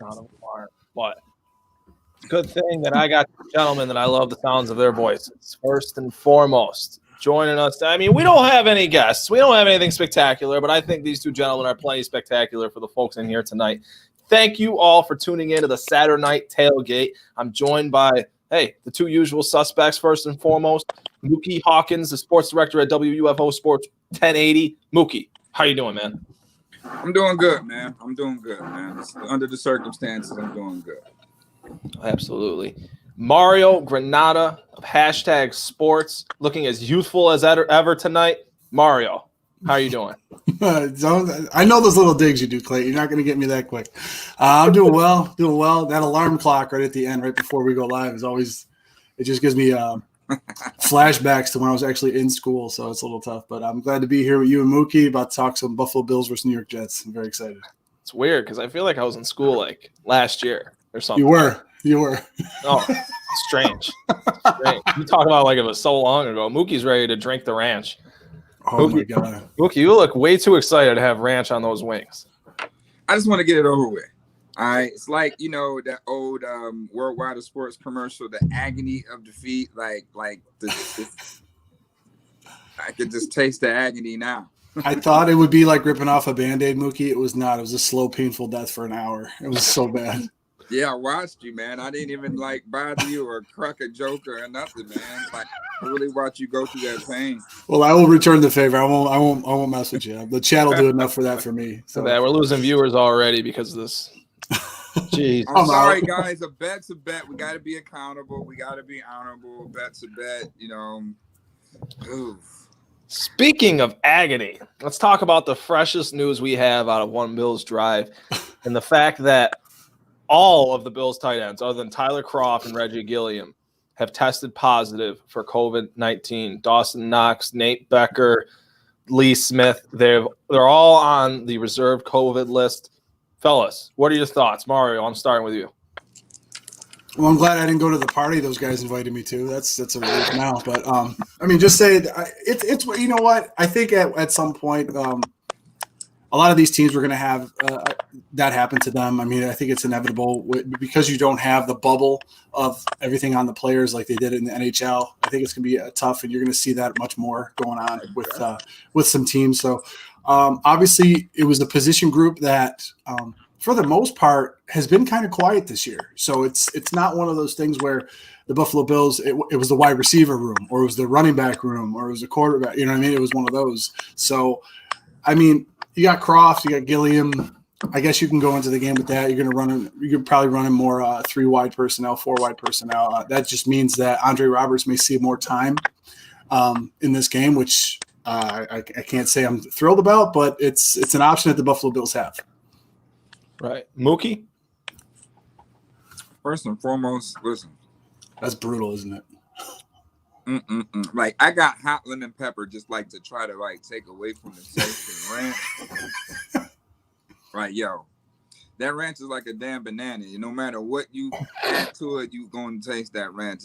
Not an alarm, but good thing that I got gentlemen that I love the sounds of their voices. First and foremost, joining us. I mean, we don't have any guests. We don't have anything spectacular, but I think these two gentlemen are plenty spectacular for the folks in here tonight. Thank you all for tuning in to the Saturday Night Tailgate. I'm joined by, the two usual suspects. First and foremost, Muki Hawkins, the sports director at WUFO Sports 1080. Muki, how you doing, man? I'm doing good, man. Under the circumstances, I'm doing good. Absolutely. Mario Granata of Hashtag Sports, looking as youthful as ever tonight. Mario, how are you doing? I know those little digs you do, Clay. You're not going to get me that quick. I'm doing well. That alarm clock right at the end, right before we go live, is always – it just gives me flashbacks to when I was actually in school, so it's a little tough. But I'm glad to be here with you and Muki, about to talk some Buffalo Bills versus New York Jets. I'm very excited. It's weird because I feel like I was in school like last year or something. You were. Oh, strange. You talk about like it was so long ago. Mookie's ready to drink the ranch. Oh, my God. Mookie, you look way too excited to have ranch on those wings. I just want to get it over with. All right. It's like, that old Worldwide of Sports commercial, the agony of defeat. I could just taste the agony now. I thought it would be like ripping off a Band-Aid, Mookie. It was not. It was a slow, painful death for an hour. It was so bad. Yeah, I watched you, man. I didn't even bother you or crack a joke or nothing, man. I really watched you go through that pain. Well, I will return the favor. I won't mess with you. The chat will do enough for that for me. So we're losing viewers already because of this. Jeez. I'm sorry, guys. A bet's a bet. We got to be accountable. We got to be honorable. Bet's a bet. Oof. Speaking of agony, let's talk about the freshest news we have out of One Bills Drive, and the fact that all of the Bills tight ends, other than Tyler Kroft and Reggie Gilliam, have tested positive for COVID-19. Dawson Knox, Nate Becker, Lee Smith, they're all on the reserved COVID list. Fellas, what are your thoughts? Mario, I'm starting with you. Well, I'm glad I didn't go to the party those guys invited me to. That's a relief now. But just say it's you know what? I think at some point a lot of these teams were going to have that happen to them. I mean, I think it's inevitable because you don't have the bubble of everything on the players like they did in the NHL. I think it's going to be tough, and you're going to see that much more going on with some teams. So obviously, it was a position group that, for the most part, has been kind of quiet this year. So it's not one of those things where the Buffalo Bills, it was the wide receiver room, or it was the running back room, or it was the quarterback. You know what I mean? It was one of those. So, I mean, you got Kroft, you got Gilliam. I guess you can go into the game with that. You're probably running more 3 wide personnel, 4 wide personnel. That just means that Andre Roberts may see more time in this game, which I can't say I'm thrilled about, but it's an option that the Buffalo Bills have. Right. Mookie? First and foremost, listen. That's brutal, isn't it? I got hot lemon pepper just to try to take away from the taste of ranch. Right, yo. That ranch is like a damn banana. No matter what you add to it, you're going to taste that ranch.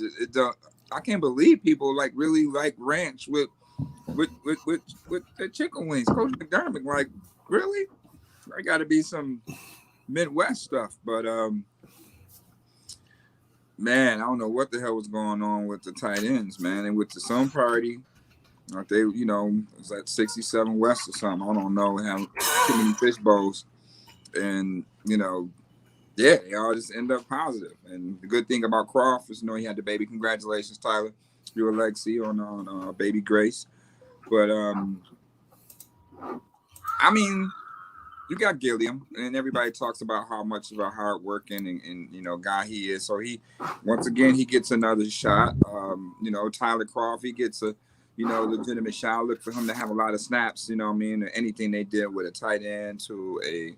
I can't believe people really like ranch with the chicken wings. Coach McDermott, really? I got to be some Midwest stuff, but man, I don't know what the hell was going on with the tight ends, man, and with the Sun Party. They, it's like 67 West or something. I don't know. Have too many fish bowls, and they all just end up positive. And the good thing about Kroft is, he had the baby. Congratulations, Tyler, you Alexi on baby Grace. But I mean, you got Gilliam, and everybody talks about how much of a hard-working and guy he is. So he, once again, he gets another shot. Tyler Kroft, he gets a legitimate shot. I look for him to have a lot of snaps. Anything they did with a tight end to a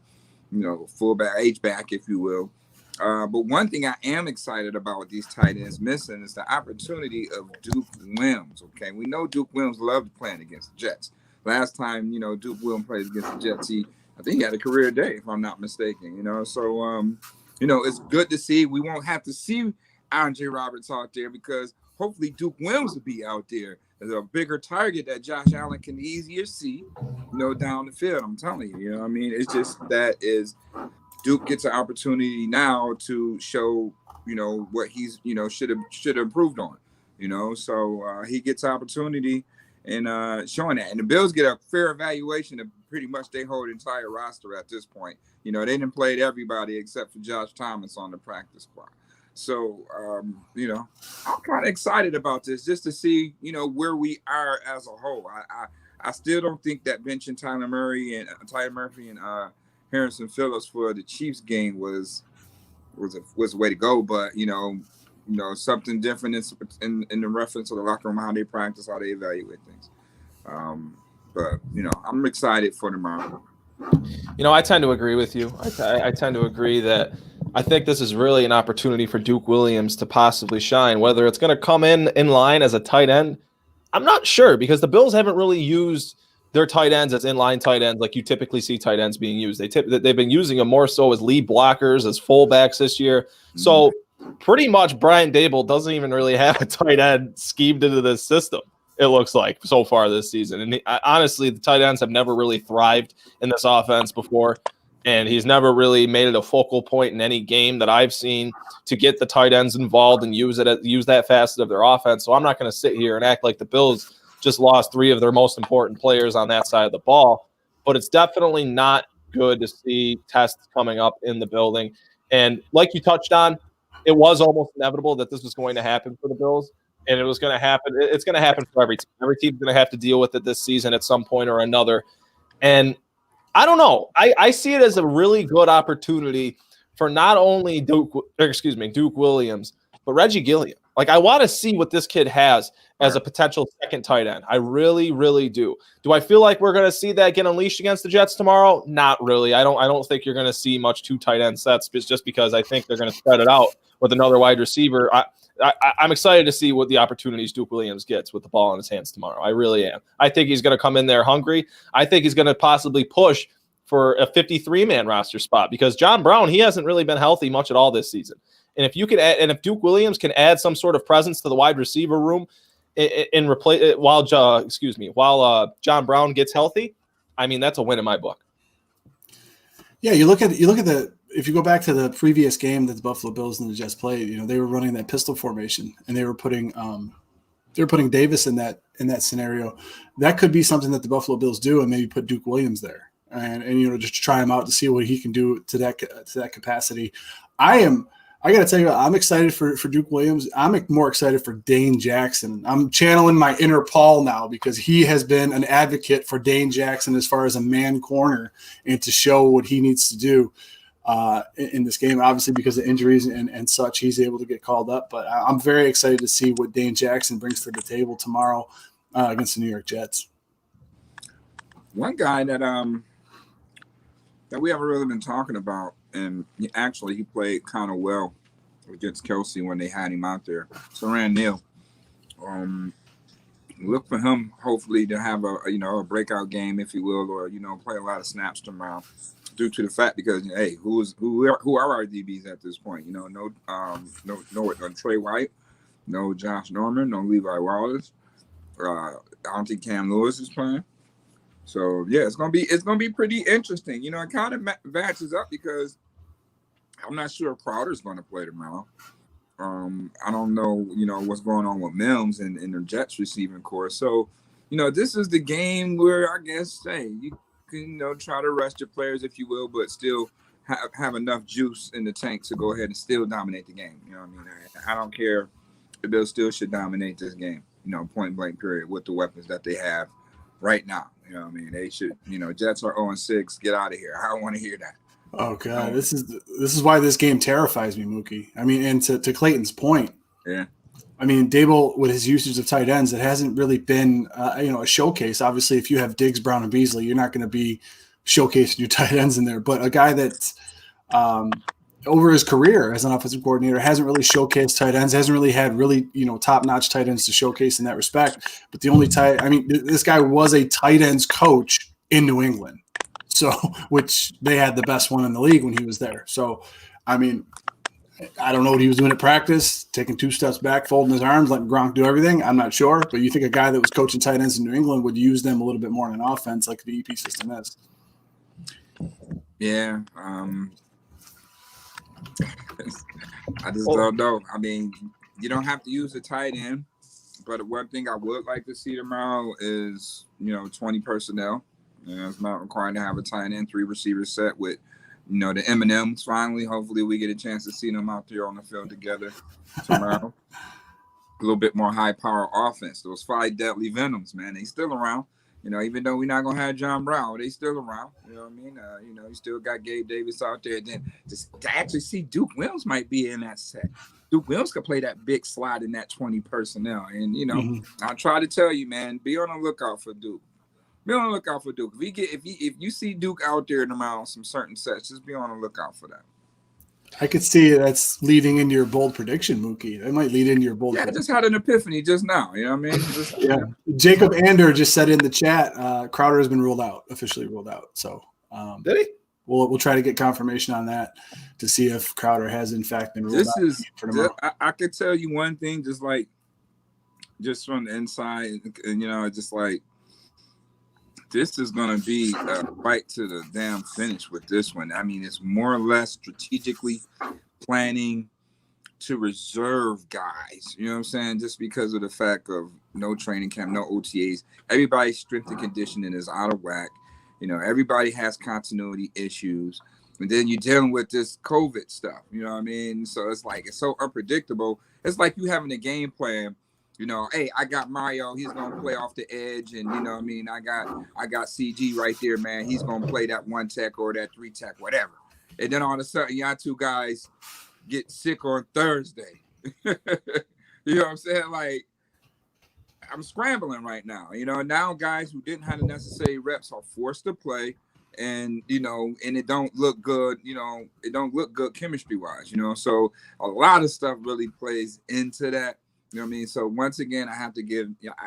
fullback, H-back, if you will. But one thing I am excited about with these tight ends missing is the opportunity of Duke Williams. Okay, we know Duke Williams loved playing against the Jets. Last time Duke Williams played against the Jets, I think he had a career day, if I'm not mistaken, So, it's good to see. We won't have to see Andre Roberts out there because hopefully Duke Williams will be out there as a bigger target that Josh Allen can easier see, down the field. I'm telling you, it's just that is Duke gets an opportunity now to show, what he's, should have improved on, So he gets opportunity and showing that. And the Bills get a fair evaluation of pretty much their whole entire roster at this point. They didn't play everybody except for Josh Thomas on the practice squad. So, I'm kind of excited about this just to see, where we are as a whole. I still don't think that benching Tyler Murphy and Harrison Phillips for the Chiefs game was the way to go. But, something different in the reference to the locker room, how they practice, how they evaluate things. But, I'm excited for tomorrow. I tend to agree with you. I tend to agree that I think this is really an opportunity for Duke Williams to possibly shine. Whether it's going to come in line as a tight end, I'm not sure, because the Bills haven't really used their tight ends as inline tight ends like you typically see tight ends being used. They've been using them more so as lead blockers, as fullbacks this year. So pretty much Brian Daboll doesn't even really have a tight end schemed into this system, it looks like, so far this season. And honestly, the tight ends have never really thrived in this offense before, and he's never really made it a focal point in any game that I've seen to get the tight ends involved and use that facet of their offense. So I'm not going to sit here and act like the Bills just lost 3 of their most important players on that side of the ball. But it's definitely not good to see tests coming up in the building. And like you touched on, it was almost inevitable that this was going to happen for the Bills. And it was going to happen. It's going to happen for every team. Every team's going to have to deal with it this season at some point or another. And I don't know. I see it as a really good opportunity for not only Duke Williams, but Reggie Gilliam. Like, I want to see what this kid has as a potential second tight end. I really, really do. Do I feel like we're going to see that get unleashed against the Jets tomorrow? Not really. I don't think you're going to see much 2 tight end sets, just because I think they're going to spread it out with another wide receiver. I'm excited to see what the opportunities Duke Williams gets with the ball in his hands tomorrow. I really am. I think he's going to come in there hungry. I think he's going to possibly push for a 53-man roster spot, because John Brown, he hasn't really been healthy much at all this season. And if you can add, and if Duke Williams can add some sort of presence to the wide receiver room while John Brown gets healthy, I mean, that's a win in my book. Yeah, you look at if you go back to the previous game that the Buffalo Bills and the Jets played, they were running that pistol formation, and they were putting Davis in that scenario. That could be something that the Buffalo Bills do, and maybe put Duke Williams there, and just try him out to see what he can do to that capacity. I got to tell you, I'm excited for Duke Williams. I'm more excited for Dane Jackson. I'm channeling my inner Paul now, because he has been an advocate for Dane Jackson as far as a man corner and to show what he needs to do in this game. Obviously, because of injuries and such, he's able to get called up. But I'm very excited to see what Dane Jackson brings to the table tomorrow against the New York Jets. One guy that we haven't really been talking about, and he played kind of well against Kelsey when they had him out there, Saran Neal. Look for him, hopefully, to have a breakout game, if you will, or play a lot of snaps tomorrow, due to the fact, because who are our DBs at this point? No Trey White, no Josh Norman, no Levi Wallace. I don't think Cam Lewis is playing. So yeah, it's gonna be pretty interesting. It kind of matches up, because I'm not sure if Crowder's going to play tomorrow. I don't know, what's going on with Mims and the Jets receiving core. So, this is the game where I guess, you can, try to rest your players, if you will, but still have enough juice in the tank to go ahead and still dominate the game. You know what I mean? I don't care. The Bills still should dominate this game, point blank period, with the weapons that they have right now. You know what I mean? They should, Jets are 0-6. Get out of here. I don't want to hear that. Oh God, this is why this game terrifies me, Muki. I mean, and to Clayton's point, yeah. I mean, Daboll, with his usage of tight ends, it hasn't really been a showcase. Obviously, if you have Diggs, Brown, and Beasley, you're not going to be showcasing your tight ends in there. But a guy that's over his career as an offensive coordinator hasn't really showcased tight ends, hasn't really had really top-notch tight ends to showcase in that respect. But the only this guy was a tight ends coach in New England. So, which they had the best one in the league when he was there. So, I mean, I don't know what he was doing at practice, taking 2 steps back, folding his arms, letting Gronk do everything. I'm not sure. But you think a guy that was coaching tight ends in New England would use them a little bit more in an offense like the EP system is. Yeah. I just don't know. I mean, you don't have to use a tight end, but one thing I would like to see tomorrow is 20 personnel. It's not required to have a tight end, 3 receivers set with the M&Ms. Finally, hopefully, we get a chance to see them out there on the field together tomorrow. A little bit more high power offense. Those 5 deadly venoms, man, they still around. Even though we're not gonna have John Brown, they still around. You know what I mean? You still got Gabe Davis out there. Then to actually see Duke Williams might be in that set. Duke Williams could play that big slot in that 20 personnel. And I try to tell you, man, be on the lookout for Duke. Be on the lookout for Duke. If you see Duke out there around some certain sets, just be on the lookout for that. I could see that's leading into your bold prediction, Muki. That might lead into your bold prediction. I just had an epiphany just now. You know what I mean? Jacob Ander just said in the chat, Crowder has been officially ruled out. So did he? We'll try to get confirmation on that to see if Crowder has in fact been ruled out for tomorrow. I could tell you one thing, just from the inside, and just like this is going to be a fight to the damn finish with this one. I mean, it's more or less strategically planning to reserve guys. You know what I'm saying? Just because of the fact of no training camp, no OTAs. Everybody's strength and conditioning is out of whack. Everybody has continuity issues. And then you're dealing with this COVID stuff. You know what I mean? So it's so unpredictable. It's like you having a game plan. Hey, I got Mario. He's gonna play off the edge, and I got CG right there, man. He's gonna play that 1 tech or that 3 tech, whatever. And then all of a sudden, y'all 2 guys get sick on Thursday. You know what I'm saying? Like, I'm scrambling right now. Now guys who didn't have the necessary reps are forced to play, and and it don't look good. It don't look good chemistry wise. So a lot of stuff really plays into that. You know what I mean? So once again, I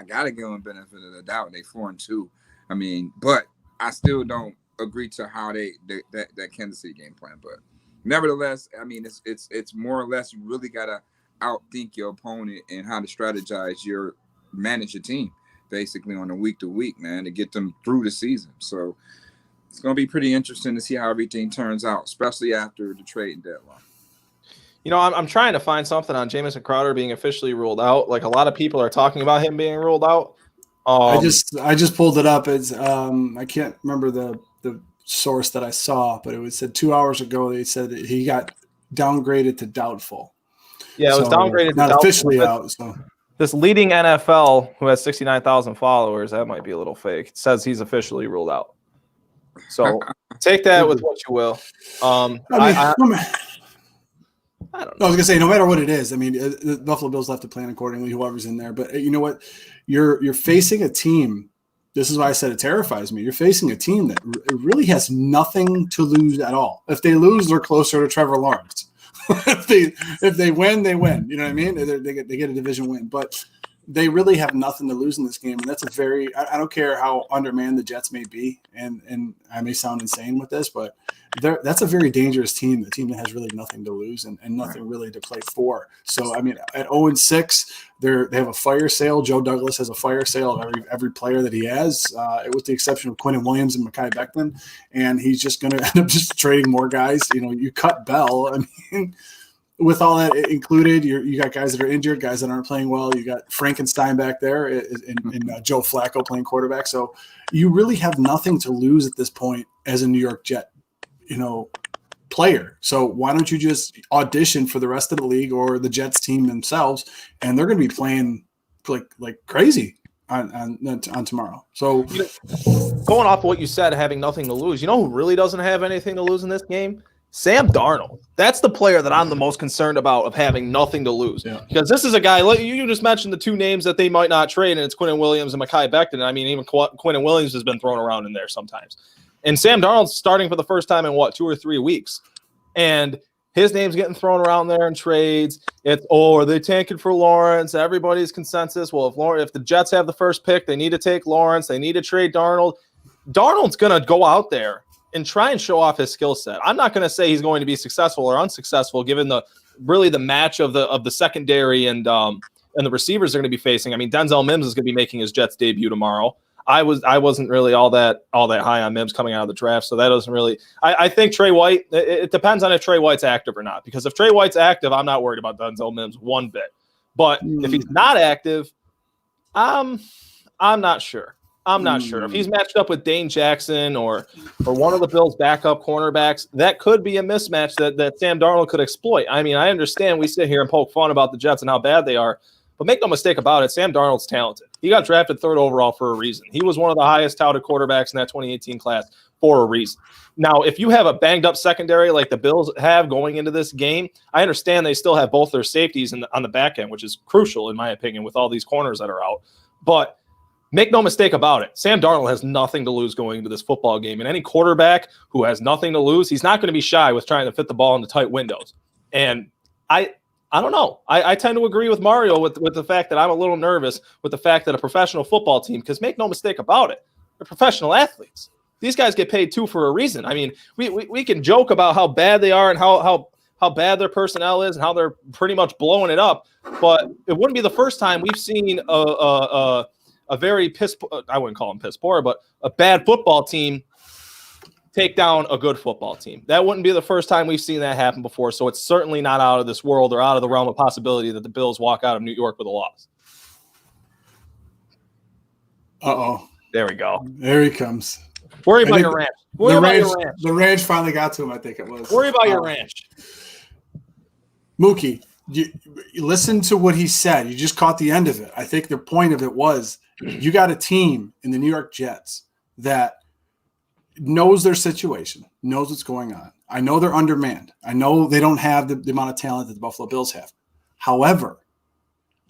gotta give them benefit of the doubt. They 4-2. I mean, but I still don't agree to how that Kansas City game plan. But nevertheless, I mean, it's more or less you really gotta outthink your opponent and how to strategize manage your team basically on a week to week, man, to get them through the season. So it's gonna be pretty interesting to see how everything turns out, especially after the trading deadline. I'm trying to find something on Jamison Crowder being officially ruled out. Like, a lot of people are talking about him being ruled out. I just pulled it up. It's I can't remember the source that I saw, but it said 2 hours ago they said that he got downgraded to doubtful. Yeah, it was downgraded. Not to officially doubtful. out. So this leading NFL who has 69,000 followers, that might be a little fake. It says he's officially ruled out. So take that with what you will. I don't know. I was gonna say, no matter what it is, I mean, the Buffalo Bills have to plan accordingly, whoever's in there. But you know what? You're facing a team. This is why I said it terrifies me. You're facing a team that really has nothing to lose at all. If they lose, they're closer to Trevor Lawrence. if they win, they win. You know what I mean? They get a division win, but they really have nothing to lose in this game. And that's I don't care how undermanned the Jets may be, and I may sound insane with this, but that's a very dangerous team, the team that has really nothing to lose and nothing really to play for. So, I mean, at 0-6, they have a fire sale. Joe Douglas has a fire sale of every player that he has, with the exception of Quinnen Williams and Mekhi Becton, and he's just going to end up just trading more guys. You cut Bell. I mean, with all that included, you got guys that are injured, guys that aren't playing well. You got Frankenstein back there and Joe Flacco playing quarterback. So you really have nothing to lose at this point as a New York Jet, player. So why don't you just audition for the rest of the league or the Jets team themselves, and they're going to be playing like crazy on tomorrow. So going off what you said, having nothing to lose, who really doesn't have anything to lose in this game? Sam Darnold. That's the player that I'm the most concerned about of having nothing to lose. Yeah. Because this is a guy, you just mentioned the 2 names that they might not trade, and it's Quinnen Williams and Mekhi Becton. I mean, even Quinnen Williams has been thrown around in there sometimes. And Sam Darnold's starting for the first time in 2 or 3 weeks. And his name's getting thrown around there in trades. It's, are they tanking for Lawrence? Everybody's consensus. Well, if the Jets have the first pick, they need to take Lawrence. They need to trade Darnold. Darnold's going to go out there and try and show off his skill set. I'm not going to say he's going to be successful or unsuccessful, given the match of the secondary and the receivers are going to be facing. I mean, Denzel Mims is going to be making his Jets debut tomorrow. I wasn't really all that high on Mims coming out of the draft, so that doesn't really. I think Trey White. It depends on if Trey White's active or not. Because if Trey White's active, I'm not worried about Denzel Mims one bit. But if he's not active, I'm not sure. I'm not sure if he's matched up with Dane Jackson or one of the Bills' backup cornerbacks. That could be a mismatch that Sam Darnold could exploit. I mean, I understand we sit here and poke fun about the Jets and how bad they are. But make no mistake about it, Sam Darnold's talented. He got drafted 3rd overall for a reason. He was one of the highest touted quarterbacks in that 2018 class for a reason. Now, if you have a banged-up secondary like the Bills have going into this game, I understand they still have both their safeties on the back end, which is crucial, in my opinion, with all these corners that are out. But make no mistake about it, Sam Darnold has nothing to lose going into this football game. And any quarterback who has nothing to lose, he's not going to be shy with trying to fit the ball into tight windows. And I don't know. I tend to agree with Mario with the fact that I'm a little nervous with the fact that a professional football team, because make no mistake about it, they're professional athletes. These guys get paid too for a reason. I mean, we can joke about how bad they are and how bad their personnel is and how they're pretty much blowing it up, but it wouldn't be the first time we've seen a very I wouldn't call them piss poor, but a bad football team take down a good football team. That wouldn't be the first time we've seen that happen before, so it's certainly not out of this world or out of the realm of possibility that the Bills walk out of New York with a loss. Uh-oh. There we go. There he comes. Worry about your ranch. The ranch finally got to him, I think it was. Worry about your ranch. Mookie, you listen to what he said. You just caught the end of it. I think the point of it was you got a team in the New York Jets that knows their situation, knows what's going on. I know they're undermanned. I know they don't have the amount of talent that the Buffalo Bills have. However,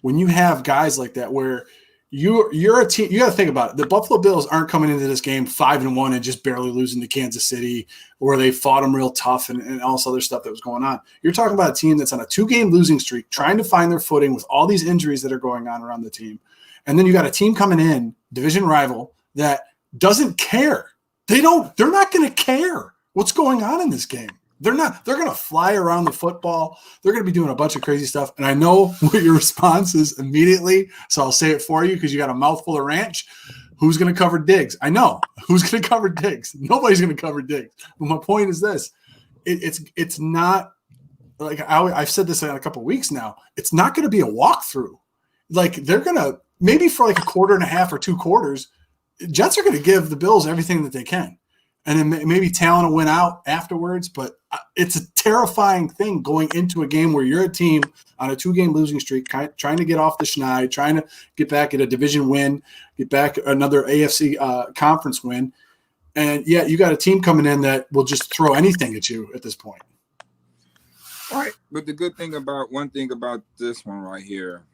when you have guys like that where you're a team, you got to think about it. The Buffalo Bills aren't coming into this game 5-1 and just barely losing to Kansas City, where they fought them real tough and all this other stuff that was going on. You're talking about a team that's on a 2-game losing streak, trying to find their footing with all these injuries that are going on around the team. And then you got a team coming in, division rival, that doesn't care. They're not going to care what's going on in this game. They're going to fly around the football. They're going to be doing a bunch of crazy stuff. And I know what your response is immediately, so I'll say it for you because you got a mouthful of ranch. Who's going to cover Diggs? I know. Who's going to cover Diggs? Nobody's going to cover Diggs. But my point is this. It's not like I've said this in a couple of weeks now. It's not going to be a walkthrough. Like they're going to maybe for like a quarter and a half or 2 quarters, Jets are going to give the Bills everything that they can. And then maybe talent will win out afterwards. But it's a terrifying thing going into a game where you're a team on a 2-game losing streak, trying to get off the schneid, trying to get back at a division win, get back another AFC conference win. And, yeah, you got a team coming in that will just throw anything at you at this point. All right. But the good thing about this one right here,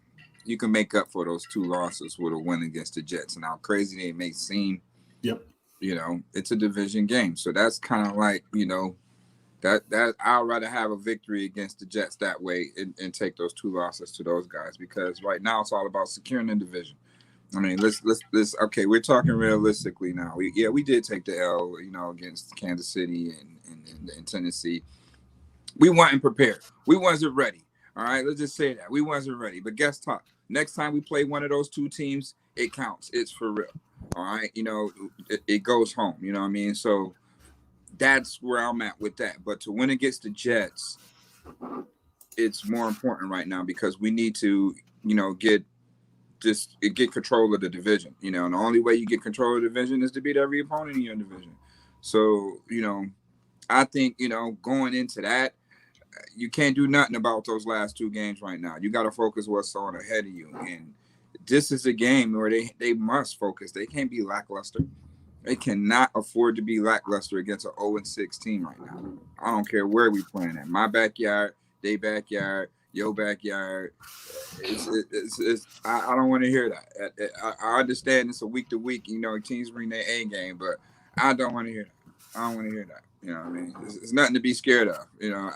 you can make up for those 2 losses with a win against the Jets. And how crazy they may seem. Yep. You know, it's a division game. So that's kind of like, you know, that I'd rather have a victory against the Jets that way and take those 2 losses to those guys, because right now it's all about securing the division. I mean, let's okay, we're talking realistically now. We did take the L, you know, against Kansas City and Tennessee. We weren't prepared. We wasn't ready. All right, let's just say that. We wasn't ready. But guess what? Next time we play one of those 2 teams, it counts. It's for real. All right, you know, it goes home. You know what I mean? So that's where I'm at with that. But to win against the Jets, it's more important right now because we need to, you know, get control of the division. You know, and the only way you get control of the division is to beat every opponent in your division. So, you know, I think, you know, going into that, you can't do nothing about those last 2 games right now. You got to focus what's on ahead of you. And this is a game where they must focus. They can't be lackluster. They cannot afford to be lackluster against an 0-6 team right now. I don't care where we playing at. My backyard, their backyard, your backyard. I don't want to hear that. I understand it's a week-to-week, you know, teams bring their A game, but I don't want to hear that. I don't want to hear that. You know what I mean? It's nothing to be scared of. You know,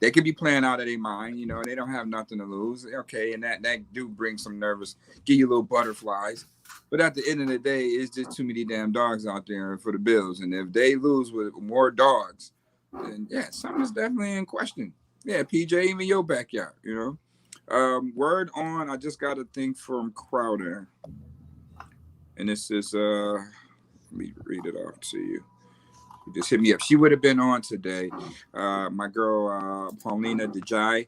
they could be playing out of their mind. You know, they don't have nothing to lose. Okay, and that do bring some nervous, give you little butterflies. But at the end of the day, it's just too many damn dogs out there for the Bills. And if they lose with more dogs, then, yeah, something's definitely in question. Yeah, PJ, even your backyard, you know. Word on, I just got a thing from Crowder. And this is let me read it off to you. You just hit me up. She would have been on today. My girl Paulina DeJai.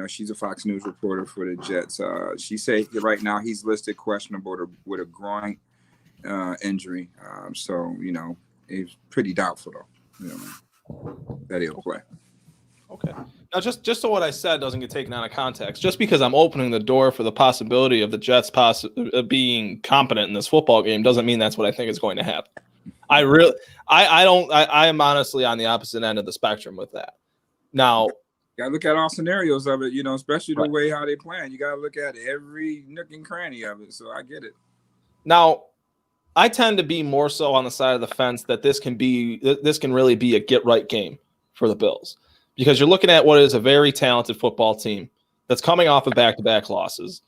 She's a Fox News reporter for the Jets. She said right now he's listed questionable with a groin injury. So it's pretty doubtful though. That he'll play. Okay. Now, just so what I said doesn't get taken out of context, just because I'm opening the door for the possibility of the Jets being competent in this football game doesn't mean that's what I think is going to happen. I am honestly on the opposite end of the spectrum with that. Now, you gotta look at all scenarios of it, especially the way how they plan. You gotta look at every nook and cranny of it. So I get it. Now, I tend to be more so on the side of the fence that this can really be a get right game for the Bills, because you're looking at what is a very talented football team that's coming off of back-to-back losses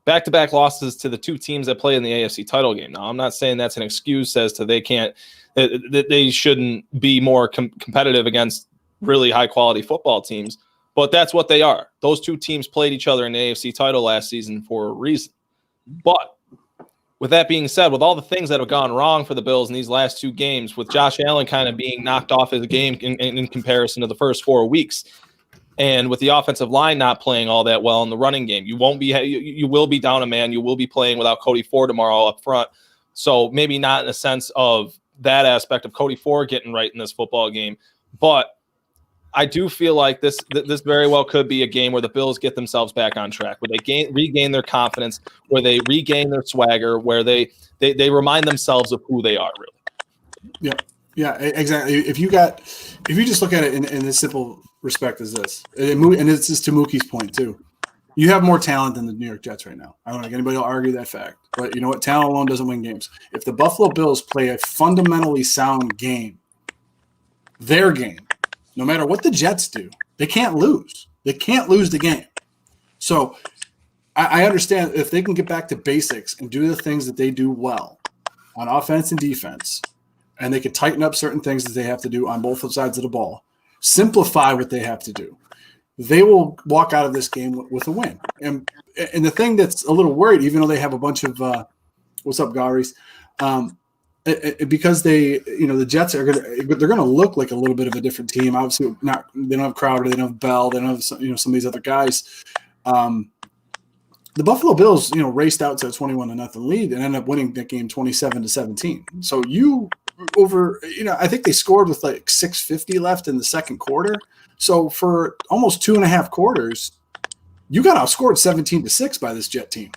to the two teams that play in the AFC title game. Now, I'm not saying that's an excuse as to they shouldn't be more competitive against really high-quality football teams, but that's what they are. Those two teams played each other in the AFC title last season for a reason. But with that being said, with all the things that have gone wrong for the Bills in these last two games, with Josh Allen kind of being knocked off his game in comparison to the first 4 weeks, and with the offensive line not playing all that well in the running game, you will be down a man. You will be playing without Cody Ford tomorrow up front. So maybe not in a sense of that aspect of Cody Ford getting right in this football game, but I do feel like this very well could be a game where the Bills get themselves back on track, where they regain their confidence, where they regain their swagger, where they remind themselves of who they are, really. Yeah, exactly. If you just look at it in this simple respect as this, and this is to Muki's point too, you have more talent than the New York Jets right now. I don't think anybody will argue that fact. But you know what? Talent alone doesn't win games. If the Buffalo Bills play a fundamentally sound game, their game, no matter what the Jets do, they can't lose. They can't lose the game. So I understand if they can get back to basics and do the things that they do well on offense and defense, and they can tighten up certain things that they have to do on both sides of the ball, simplify what they have to do, they will walk out of this game with a win. And the thing that's a little worried, even though they have a bunch of what's up, Garis? Because the Jets they're gonna look like a little bit of a different team. Obviously, they don't have Crowder, they don't have Bell, they don't have some of these other guys. The Buffalo Bills, raced out to a 21-0 lead and ended up winning that game 27-17. So I think they scored with like 6:50 left in the second quarter. So for almost 2.5 quarters, you got outscored 17-6 by this Jet team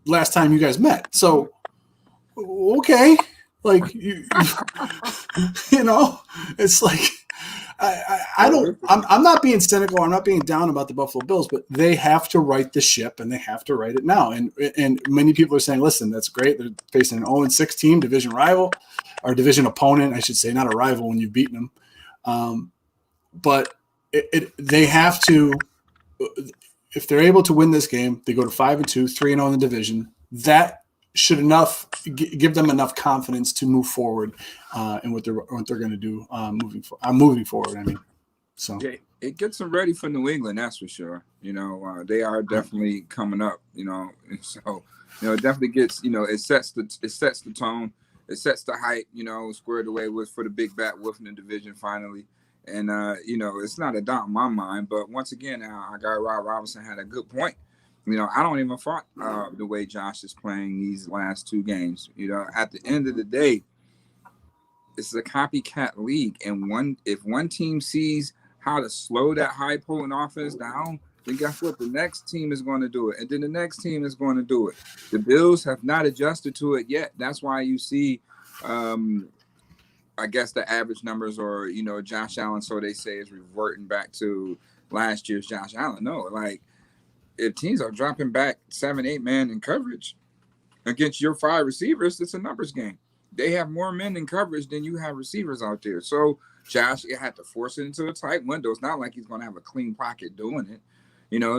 last time you guys met. So okay. Like it's like I'm not being cynical. I'm not being down about the Buffalo Bills, but they have to right the ship and they have to right it now. And many people are saying, listen, that's great. They're facing an 0-6 team, division rival, or division opponent, I should say, not a rival when you've beaten them. But they have to, if they're able to win this game, they go to 5-2, 3-0 in the division. That should give them enough confidence to move forward in what they're going to do moving forward. I mean, so yeah, it gets them ready for New England, that's for sure. They are definitely coming up. And so it definitely gets it sets the tone, it sets the height. Squared away for the big bat wolf in the division finally. And it's not a doubt in my mind. But once again, our guy Rob Robinson had a good point. I don't even fault the way Josh is playing these last two games. At the end of the day, it's a copycat league. And if one team sees how to slow that high potent offense down, then guess what? The next team is going to do it. And then the next team is going to do it. The Bills have not adjusted to it yet. That's why you see, I guess, the average numbers or, Josh Allen, so they say, is reverting back to last year's Josh Allen. No, if teams are dropping back 7-8 man in coverage against your 5 receivers, it's a numbers game. They have more men in coverage than you have receivers out there. So Josh, you had to force it into a tight window. It's not like he's going to have a clean pocket doing it.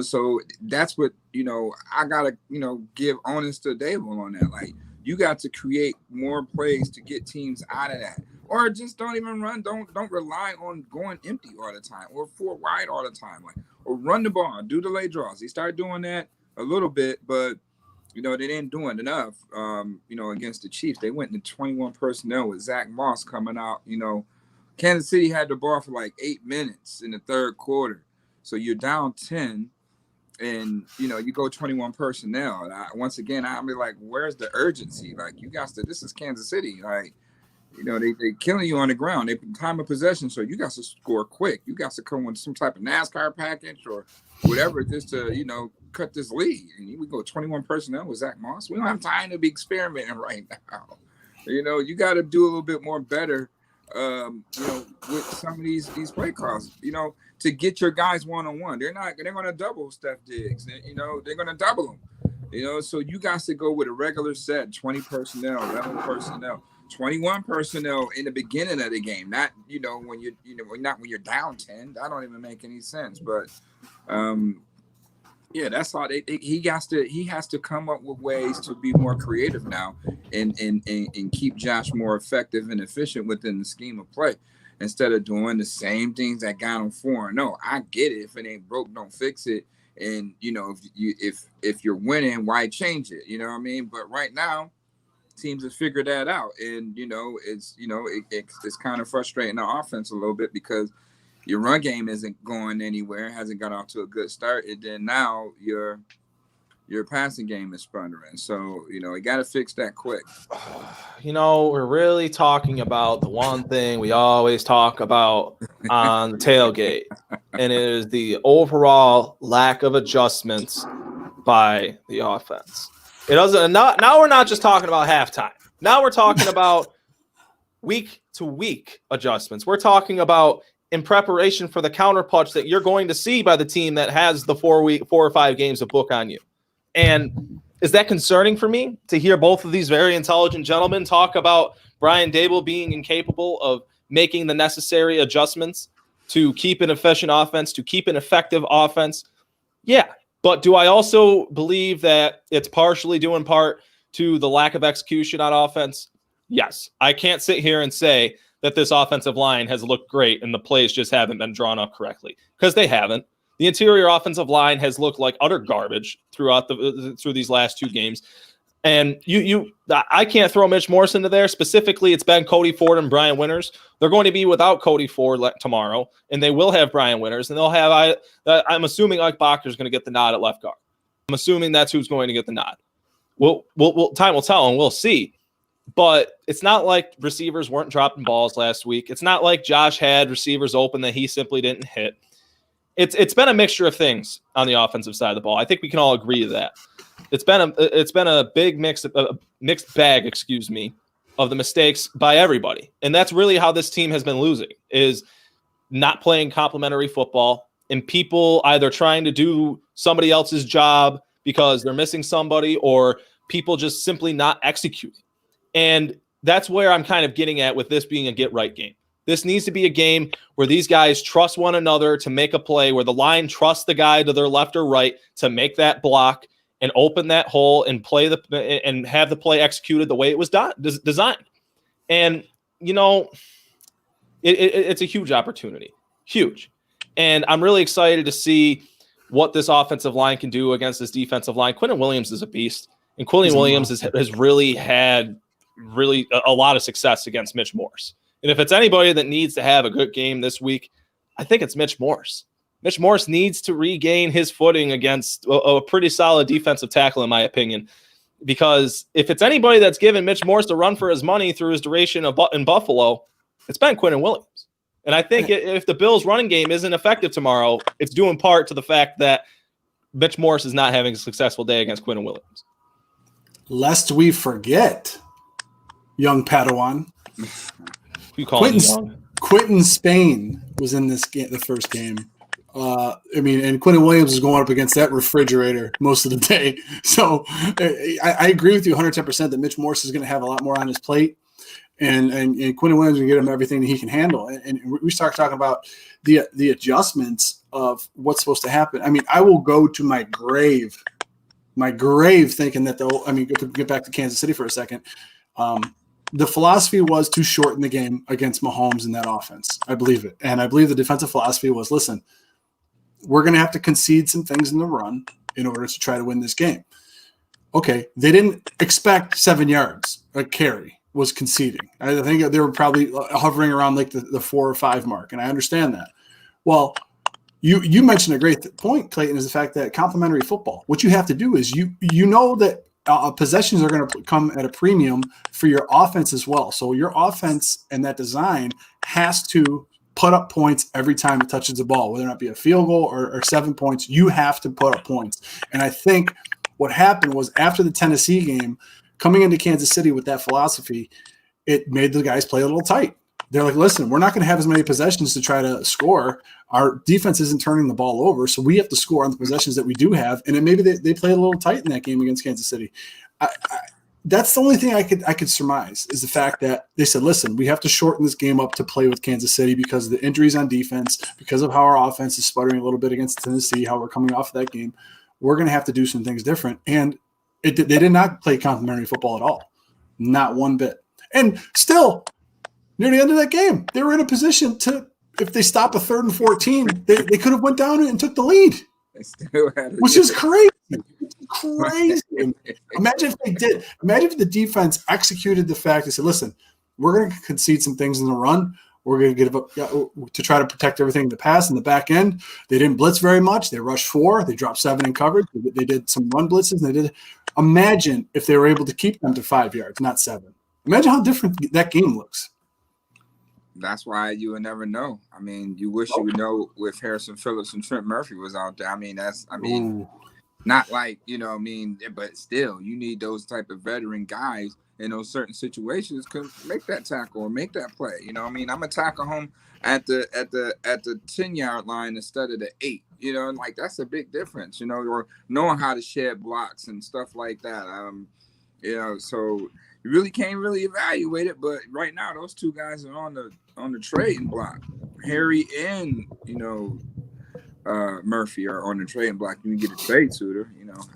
So that's what, I got to, give honest to Dable on that. You got to create more plays to get teams out of that. Or just don't even run. Don't rely on going empty all the time or 4 wide all the time. Or run the ball, do the lay draws. He started doing that a little bit, but they didn't do enough, against the Chiefs. They went into 21 personnel with Zach Moss coming out. Kansas City had the ball for like 8 minutes in the third quarter. So you're down 10 and, you go 21 personnel. And once again, I'll be like, where's the urgency? Like, you guys, this is Kansas City. Like, they killing you on the ground. They time of possession, so you got to score quick. You got to come with some type of NASCAR package or whatever just to, cut this lead. And we go 21 personnel with Zach Moss. We don't have time to be experimenting right now. You got to do a little bit more better, with some of these play calls, to get your guys one-on-one. They're going to double Steph Diggs. They're going to double them. So you guys to go with a regular set, 20 personnel, 11 personnel. 21 personnel in the beginning of the game, not when you're down 10. That don't even make any sense. But that's how he has to come up with ways to be more creative now and keep Josh more effective and efficient within the scheme of play instead of doing the same things that got him 4-0. I get it. If it ain't broke, don't fix it. And if you're winning, why change it? You know what I mean? But right now, teams have figured that out, and it's kind of frustrating the offense a little bit because your run game isn't going anywhere, hasn't got off to a good start, and then now your passing game is sputtering. So you got to fix that quick. We're really talking about the one thing we always talk about on the tailgate, and it is the overall lack of adjustments by the offense. It doesn't. Now we're not just talking about halftime. Now we're talking about week to week adjustments. We're talking about in preparation for the counter punch that you're going to see by the team that has the 4 or 5 games of book on you. And is that concerning for me to hear both of these very intelligent gentlemen talk about Brian Daboll being incapable of making the necessary adjustments to keep an efficient offense, to keep an effective offense? Yeah. But do I also believe that it's partially due in part to the lack of execution on offense? Yes. I can't sit here and say that this offensive line has looked great and the plays just haven't been drawn up correctly, because they haven't. The interior offensive line has looked like utter garbage throughout through these last 2 games. And I can't throw Mitch Morse into there. Specifically, it's been Cody Ford and Brian Winters. They're going to be without Cody Ford tomorrow, and they will have Brian Winters, and they'll have I'm assuming Ike Bacher is going to get the nod at left guard. I'm assuming that's who's going to get the nod. We'll time will tell, and we'll see. But it's not like receivers weren't dropping balls last week. It's not like Josh had receivers open that he simply didn't hit. It's been a mixture of things on the offensive side of the ball. I think we can all agree to that. It's been a big mixed bag, of the mistakes by everybody. And that's really how this team has been losing, is not playing complementary football and people either trying to do somebody else's job because they're missing somebody, or people just simply not executing. And that's where I'm kind of getting at with this being a get-right game. This needs to be a game where these guys trust one another to make a play, where the line trusts the guy to their left or right to make that block and open that hole and and have the play executed the way it was designed. And, it's a huge opportunity. Huge. And I'm really excited to see what this offensive line can do against this defensive line. Quinnen Williams is a beast. And Quinnen Williams has really had a lot of success against Mitch Morse. And if it's anybody that needs to have a good game this week, I think it's Mitch Morse. Mitch Morse needs to regain his footing against a pretty solid defensive tackle, in my opinion, because if it's anybody that's given Mitch Morse to run for his money through his duration in Buffalo, it's been Quinnen Williams. And I think if the Bills' running game isn't effective tomorrow, it's due in part to the fact that Mitch Morse is not having a successful day against Quinnen Williams. Lest we forget, young Padawan. You call him young? Quentin Spain was in this game, the first game. And Quinnen Williams is going up against that refrigerator most of the day. So I agree with you 110% that Mitch Morse is going to have a lot more on his plate. And Quinnen Williams will get him everything that he can handle. And we start talking about the adjustments of what's supposed to happen. I mean, I will go to my grave thinking that get back to Kansas City for a second. The philosophy was to shorten the game against Mahomes in that offense. I believe it. And I believe the defensive philosophy was, listen, we're going to have to concede some things in the run in order to try to win this game. Okay, they didn't expect 7 yards. A carry was conceding. I think they were probably hovering around like the 4 or 5 mark, and I understand that. Well, you mentioned a great point, Clayton, is the fact that complementary football. What you have to do is you know that possessions are going to come at a premium for your offense as well. So your offense and that design has to put up points every time it touches the ball, whether or not be a field goal or 7 points. You have to put up points. And I think what happened was after the Tennessee game, coming into Kansas City with that philosophy, it made the guys play a little tight. They're like, listen, we're not going to have as many possessions to try to score. Our defense isn't turning the ball over, so we have to score on the possessions that we do have. And then maybe they played a little tight in that game against Kansas City. That's the only thing I could surmise is the fact that they said, listen, we have to shorten this game up to play with Kansas City because of the injuries on defense, because of how our offense is sputtering a little bit against Tennessee, how we're coming off of that game. We're going to have to do some things different. And they did not play complementary football at all. Not one bit. And still, near the end of that game, they were in a position to, if they stop a 3rd and 14, they could have went down and took the lead, which is crazy. Crazy. Imagine if they did. Imagine if the defense executed the fact they said, listen, we're going to concede some things in the run. We're going to give up to try to protect everything in the pass in the back end. They didn't blitz very much. They rushed 4. They dropped 7 in coverage. They did some run blitzes. And they did. Imagine if they were able to keep them to 5 yards, not 7. Imagine how different that game looks. That's why you would never know. I mean, you wish you would know if Harrison Phillips and Trent Murphy was out there. Ooh. Not like, but still, you need those type of veteran guys in those certain situations could make that tackle or make that play. I'm gonna tackle home at the 10-yard line instead of the 8. Like that's a big difference. Or knowing how to shed blocks and stuff like that. So you really can't really evaluate it. But right now, those 2 guys are on the trading block. Harry and Murphy are on the trading block. You can get a trade suitor.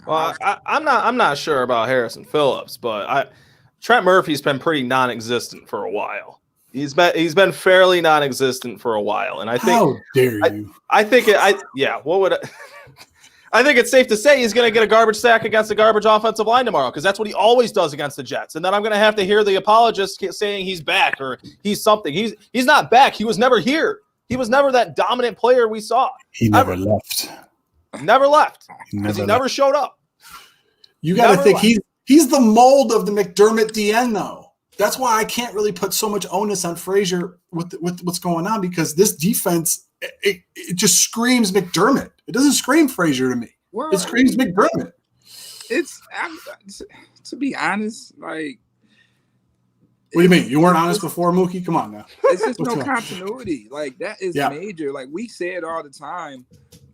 Well, I'm not sure about Harrison Phillips, but Trent Murphy's been pretty non-existent for a while. He's been fairly non-existent for a while, and I think how dare you? I think what would I think it's safe to say he's going to get a garbage sack against the garbage offensive line tomorrow because that's what he always does against the Jets. And then I'm going to have to hear the apologists saying he's back or he's something. He's not back. He was never here. He was never that dominant player we saw. He never left. Never left because he never showed up. You got to think he's the mold of the McDermott DN, though. That's why I can't really put so much onus on Frazier with what's going on because this defense it just screams McDermott. It doesn't scream Frazier to me. Well, it screams McDermott. It's to be honest, like. What do you mean? You weren't honest before, Muki? Come on now. It's just no continuity. Like that is major. Like we say it all the time,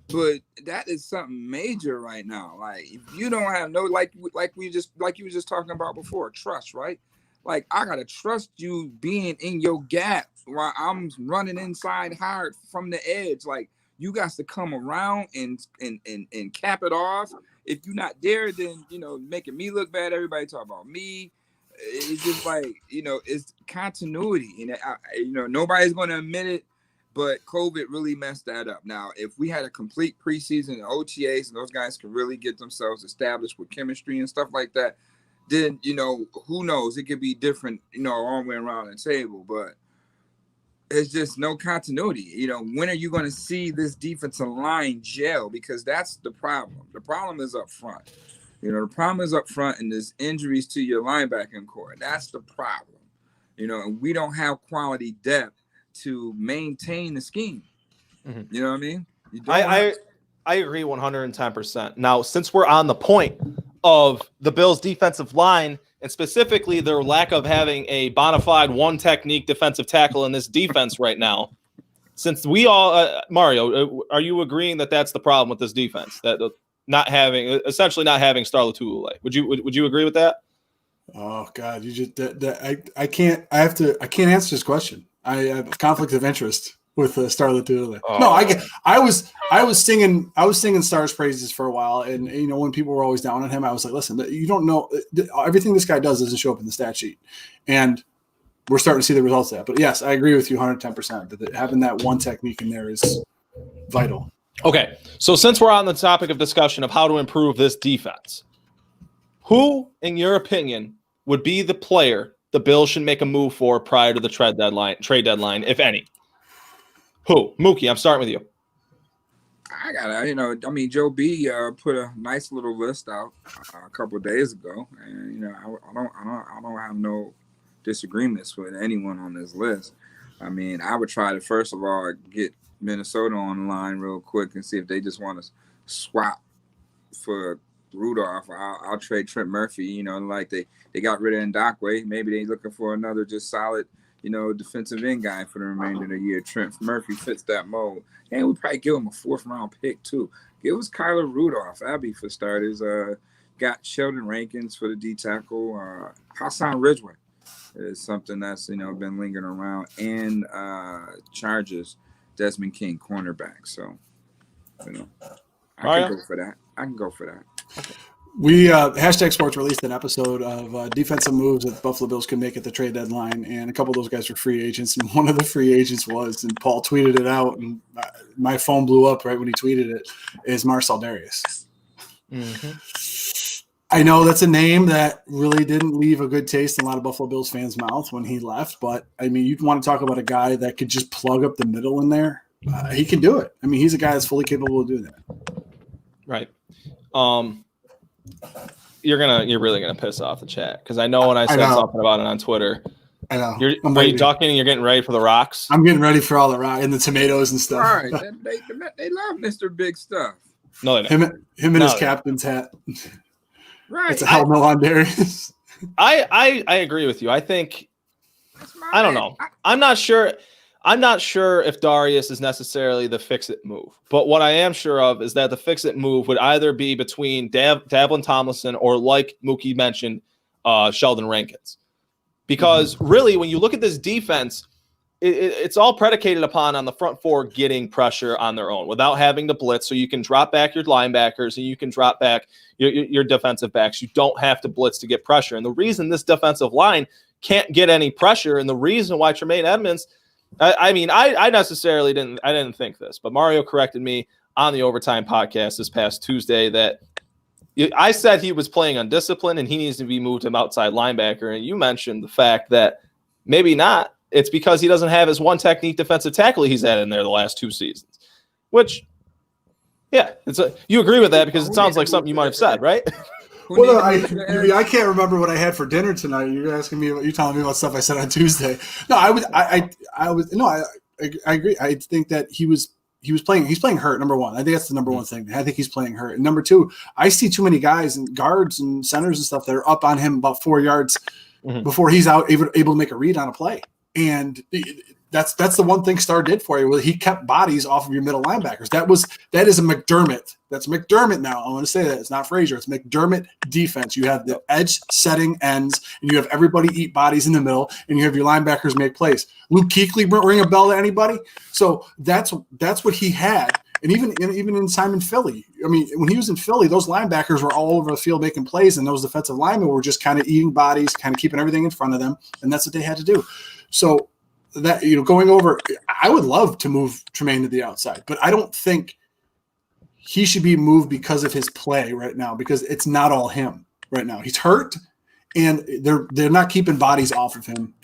but that is something major right now. Like if you don't have like you were just talking about before, trust, right? Like I gotta trust you being in your gap while I'm running inside hard from the edge. Like you got to come around and cap it off. If you're not there, then making me look bad. Everybody talk about me. It's just like it's continuity, and nobody's going to admit it, but COVID really messed that up. Now, if we had a complete preseason and OTAs, and those guys can really get themselves established with chemistry and stuff like that, then who knows? It could be different, all the way around the table. But it's just no continuity. When are you going to see this defensive line gel? Because that's the problem. The problem is up front. The problem is up front, and there's injuries to your linebacking core. That's the problem. And we don't have quality depth to maintain the scheme. Mm-hmm. You know what I mean? I agree 110%. Now, since we're on the point of the Bills' defensive line, and specifically their lack of having a bona fide one-technique defensive tackle in this defense right now, since we all Mario, are you agreeing that that's the problem with this defense? That essentially not having Star Lotulelei. Would you agree with that? Oh God, you just I can't answer this question. I have a conflict of interest with Star Lotulelei. Oh. No, I was singing Star's praises for a while, and when people were always down on him, I was like, listen, you don't know everything this guy does doesn't show up in the stat sheet, and we're starting to see the results of that. But yes, I agree with you 110% that having that one technique in there is vital. Okay, so since we're on the topic of discussion of how to improve this defense, Who, in your opinion, would be the player the Bills should make a move for prior to the trade deadline, if any? Who? Muki, I'm starting with you. I gotta, Joe B put a nice little list out a couple of days ago, and I don't have no disagreements with anyone on this list. I mean, I would try to first of all get Minnesota on the line real quick and see if they just want to swap for Rudolph. I'll trade Trent Murphy. Like they got rid of Ndakwe. Maybe they looking for another just solid, defensive end guy for the remainder of the year. Trent Murphy fits that mold. And we probably give him a 4th round pick too. Give us Kyler Rudolph, Abby for starters. Got Sheldon Rankins for the D tackle. Hassan Ridgeway is something that's been lingering around, and Chargers Desmond King cornerback. So I can go for that. Okay. We Hashtag Sports released an episode of defensive moves that the Buffalo Bills could make at the trade deadline, and a couple of those guys were free agents, and one of the free agents was, and Paul tweeted it out, and my phone blew up right when he tweeted it, is Marcel Darius. Mm-hmm. I know that's a name that really didn't leave a good taste in a lot of Buffalo Bills fans' mouth when he left, but, I mean, you'd want to talk about a guy that could just plug up the middle in there. He can do it. I mean, he's a guy that's fully capable of doing that. Right. You're really gonna piss off the chat because I know when I said something about it on Twitter. I know. Are you ducking and you're getting ready for the rocks? I'm getting ready for all the rock and the tomatoes and stuff. All right, they love Mr. Big Stuff. No, they don't. Him and his captain's hat. Right. It's a helmet on Darius. I agree with you. I think I don't know. I'm not sure if Darius is necessarily the fix-it move. But what I am sure of is that the fix-it move would either be between Davlin Tomlinson or, like Muki mentioned, Sheldon Rankins. Because really, when you look at this defense, it's all predicated upon on the front four getting pressure on their own without having to blitz. So you can drop back your linebackers and you can drop back your defensive backs. You don't have to blitz to get pressure. And the reason this defensive line can't get any pressure, and the reason why Tremaine Edmonds – I didn't think this, but Mario corrected me on the Overtime podcast this past Tuesday that I said he was playing undisciplined and he needs to be moved to outside linebacker. And you mentioned the fact that maybe not. It's because he doesn't have his one technique defensive tackle he's had in there the last 2 seasons, which, yeah, you agree with that because it sounds like something you might have said, right? Well, I can't remember what I had for dinner tonight. You're asking me, you're telling me about stuff I said on Tuesday. No, I agree. I think that he's playing hurt. Number one, I think that's the number one thing. I think he's playing hurt. And number two, I see too many guys and guards and centers and stuff that are up on him about 4 yards before he's out able to make a read on a play. And that's the one thing Starr did for you. He kept bodies off of your middle linebackers. That is a McDermott. That's McDermott now. I want to say that. It's not Frazier. It's McDermott defense. You have the edge setting ends, and you have everybody eat bodies in the middle, and you have your linebackers make plays. Luke Kuechly ring a bell to anybody? So that's what he had. And even in Simon Philly, I mean, when he was in Philly, those linebackers were all over the field making plays, and those defensive linemen were just kind of eating bodies, kind of keeping everything in front of them, and that's what they had to do. So that, going over, I would love to move Tremaine to the outside, but I don't think he should be moved because of his play right now, because it's not all him right now. He's hurt, and they're not keeping bodies off of him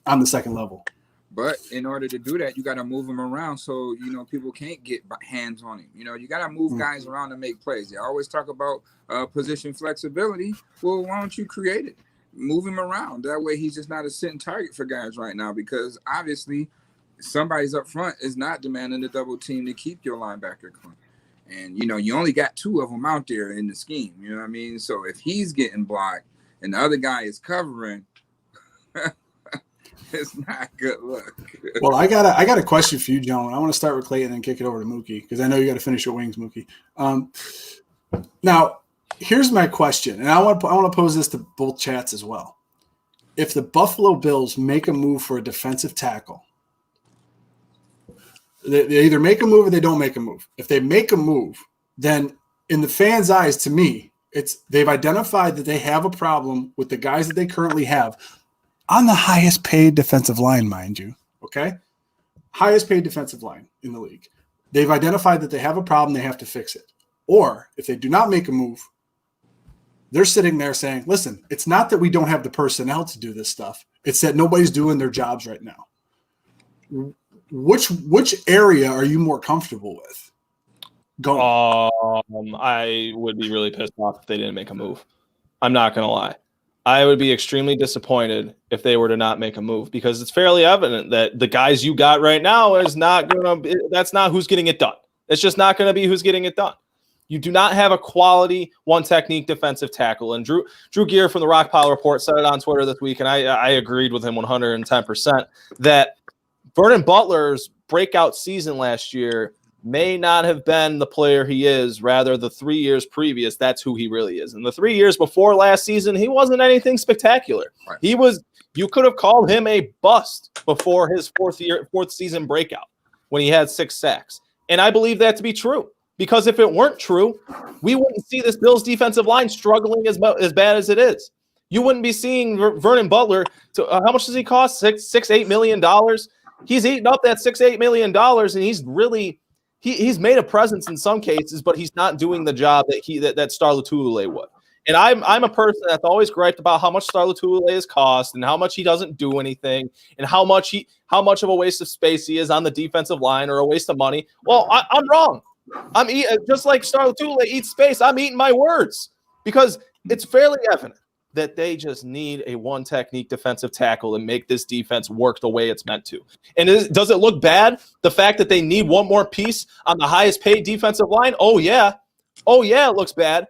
on the second level. But in order to do that, you got to move him around so, people can't get hands on him. You got to move guys around to make plays. They always talk about position flexibility. Well, why don't you create it? Move him around. That way he's just not a sitting target for guys right now, because obviously somebody's up front is not demanding the double team to keep your linebacker clean. And, you only got 2 of them out there in the scheme. You know what I mean? So if he's getting blocked and the other guy is covering, it's not good luck. Well, I got a question for you, Joan. I want to start with Clayton and kick it over to Muki, because I know you got to finish your wings, Muki. Now, here's my question, and I want to pose this to both chats as well. If the Buffalo Bills make a move for a defensive tackle, they either make a move or they don't make a move. If they make a move, then in the fans' eyes, to me, they've identified that they have a problem with the guys that they currently have on the highest paid defensive line, mind you. Okay, highest paid defensive line in the league. They've identified that they have a problem. They have to fix it. Or if they do not make a move, they're sitting there saying, listen, it's not that we don't have the personnel to do this stuff. It's that nobody's doing their jobs right now. Which area are you more comfortable with? I would be really pissed off if they didn't make a move. I'm not going to lie. I would be extremely disappointed if they were to not make a move, because it's fairly evident that the guys you got right now is not going to. That's not who's getting it done. It's just not going to be who's getting it done. You do not have a quality one technique defensive tackle. And Drew Gear from the Rock Pile Report said it on Twitter this week, and I agreed with him 110% that Vernon Butler's breakout season last year may not have been the player he is. Rather, the 3 years previous, that's who he really is. And the 3 years before last season, he wasn't anything spectacular. Right. He was. You could have called him a bust before his fourth season breakout when he had 6 sacks. And I believe that to be true, because if it weren't true, we wouldn't see this Bills defensive line struggling as bad as it is. You wouldn't be seeing Vernon Butler. How much does he cost? $8 million. He's eaten up that $8 million, and he's really he's made a presence in some cases, but he's not doing the job that Star Lotulelei would. And I'm a person that's always griped about how much Star Lotulelei has cost and how much he doesn't do anything and how much of a waste of space he is on the defensive line or a waste of money. Well, I'm wrong. I'm just like Star Lotulelei eats space. I'm eating my words, because it's fairly evident that they just need a one technique defensive tackle and make this defense work the way it's meant to. And does it look bad, the fact that they need one more piece on the highest paid defensive line? Oh yeah, it looks bad.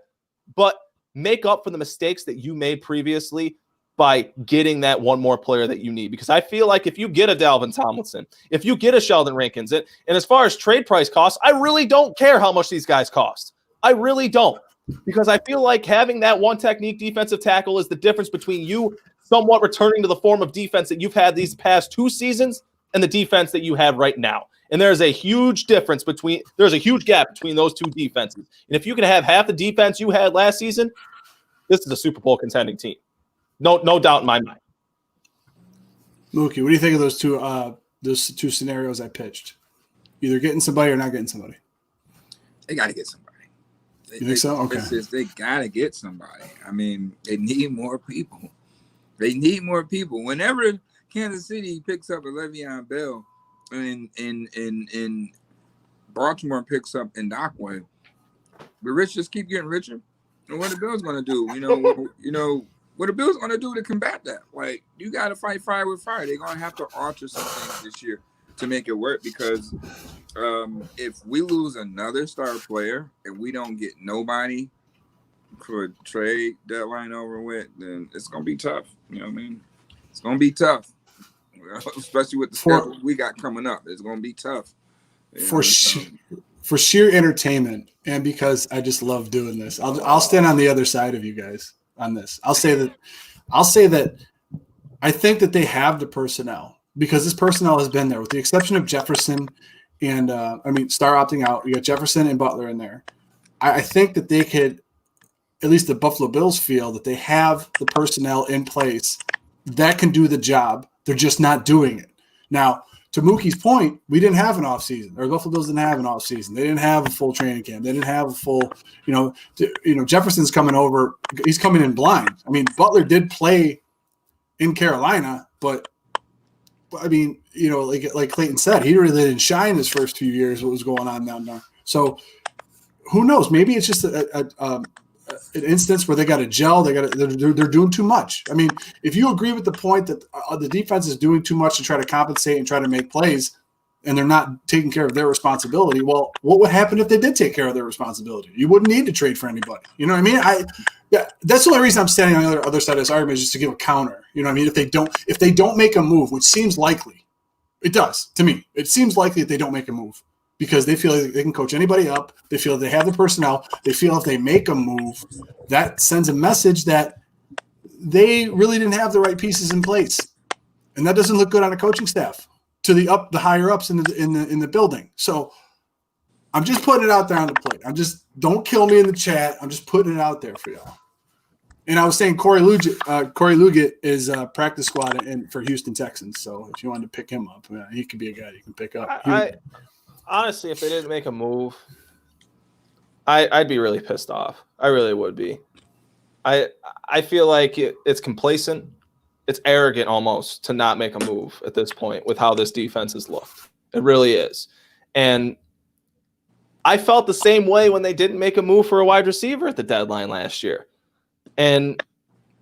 But make up for the mistakes that you made previously by getting that one more player that you need. Because I feel like if you get a Dalvin Tomlinson, if you get a Sheldon Rankins, and as far as trade price costs, I really don't care how much these guys cost. I really don't. Because I feel like having that one technique defensive tackle is the difference between you somewhat returning to the form of defense that you've had these past 2 seasons and the defense that you have right now. And there's a huge gap between those 2 defenses. And if you can have half the defense you had last season, this is a Super Bowl contending team. No doubt in my mind. Muki, what do you think of those two scenarios I pitched? Either getting somebody or not getting somebody. They got to get somebody. You think so? Okay. They got to get somebody. I mean, they need more people. They need more people. Whenever Kansas City picks up a Le'Veon Bell and Baltimore picks up Ndakwe, the rich just keep getting richer. And what the Bills going to do? What the Bills going to do to combat that? Like, you got to fight fire with fire. They're going to have to alter some things this year to make it work, because if we lose another star player and we don't get nobody for trade deadline over with, then it's going to be tough. You know what I mean? It's going to be tough, especially with the schedule we got coming up. It's going to be tough. For sheer entertainment, and because I just love doing this, I'll stand on the other side of you guys on this. I'll say that I think that they have the personnel, because this personnel has been there, with the exception of Jefferson and Star opting out. You got Jefferson and Butler in there. I think that they could, at least the Buffalo Bills feel that they have the personnel in place that can do the job. They're just not doing it. Now, to Mookie's point, we didn't have an offseason, or the Buffalo Bills didn't have an offseason. They didn't have a full training camp. They didn't have a full, Jefferson's coming over. He's coming in blind. I mean, Butler did play in Carolina, but I mean, like Clayton said, he really didn't shine his first 2 years. What was going on down there? So who knows? Maybe it's just an instance where they got to gel. They're doing too much. I mean, if you agree with the point that the defense is doing too much to try to compensate and try to make plays, and they're not taking care of their responsibility, well, what would happen if they did take care of their responsibility? You wouldn't need to trade for anybody. You know what I mean? That's the only reason I'm standing on the other side of this argument, is just to give a counter. You know what I mean? If they don't make a move, which seems likely, it does to me. It seems likely that they don't make a move, because they feel like they can coach anybody up. They feel they have the personnel. They feel if they make a move, that sends a message that they really didn't have the right pieces in place, and that doesn't look good on a coaching staff to the higher ups in the building. So I'm just putting it out there on the plate. Don't kill me in the chat. I'm just putting it out there for y'all. And I was saying Corey Luggett is practice squad for Houston Texans. So if you wanted to pick him up, he could be a guy you can pick up. Honestly, if they didn't make a move, I'd be really pissed off. I really would be. I feel like it's complacent. It's arrogant almost to not make a move at this point with how this defense has looked. It really is. And I felt the same way when they didn't make a move for a wide receiver at the deadline last year. And,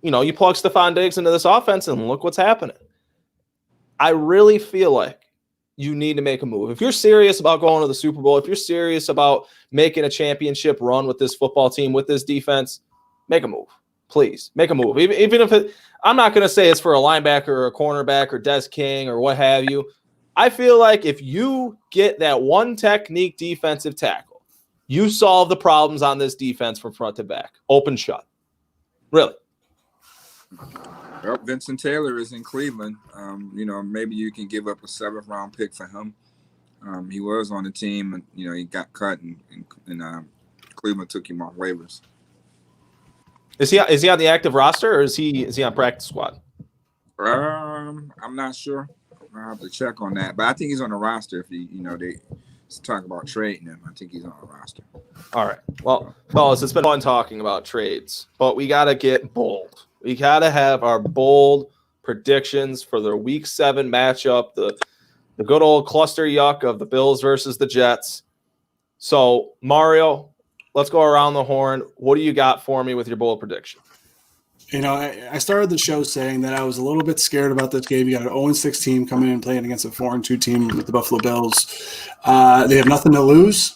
you plug Stephon Diggs into this offense and look what's happening. I really feel like you need to make a move. If you're serious about going to the Super Bowl, if you're serious about making a championship run with this football team, with this defense, make a move. Please, make a move. Even if I'm not going to say it's for a linebacker or a cornerback or Des King or what have you. I feel like if you get that one technique defensive tackle, you solve the problems on this defense from front to back. Open shut. Really. Well, Vincent Taylor is in Cleveland. Maybe you can give up a 7th-round pick for him. He was on the team, and he got cut, and Cleveland took him off waivers. Is he on the active roster, or is he on practice squad? I'm not sure. I'll have to check on that, but I think he's on the roster. If they talk about trading him, I think he's on the roster. All right. Well, fellas, it's been fun talking about trades, but we got to get bold. We got to have our bold predictions for the Week 7 matchup, the good old cluster yuck of the Bills versus the Jets. So, Mario, let's go around the horn. What do you got for me with your bold prediction? I started the show saying that I was a little bit scared about this game. You got an 0-6 team coming in and playing against a 4-2 team with the Buffalo Bills. They have nothing to lose.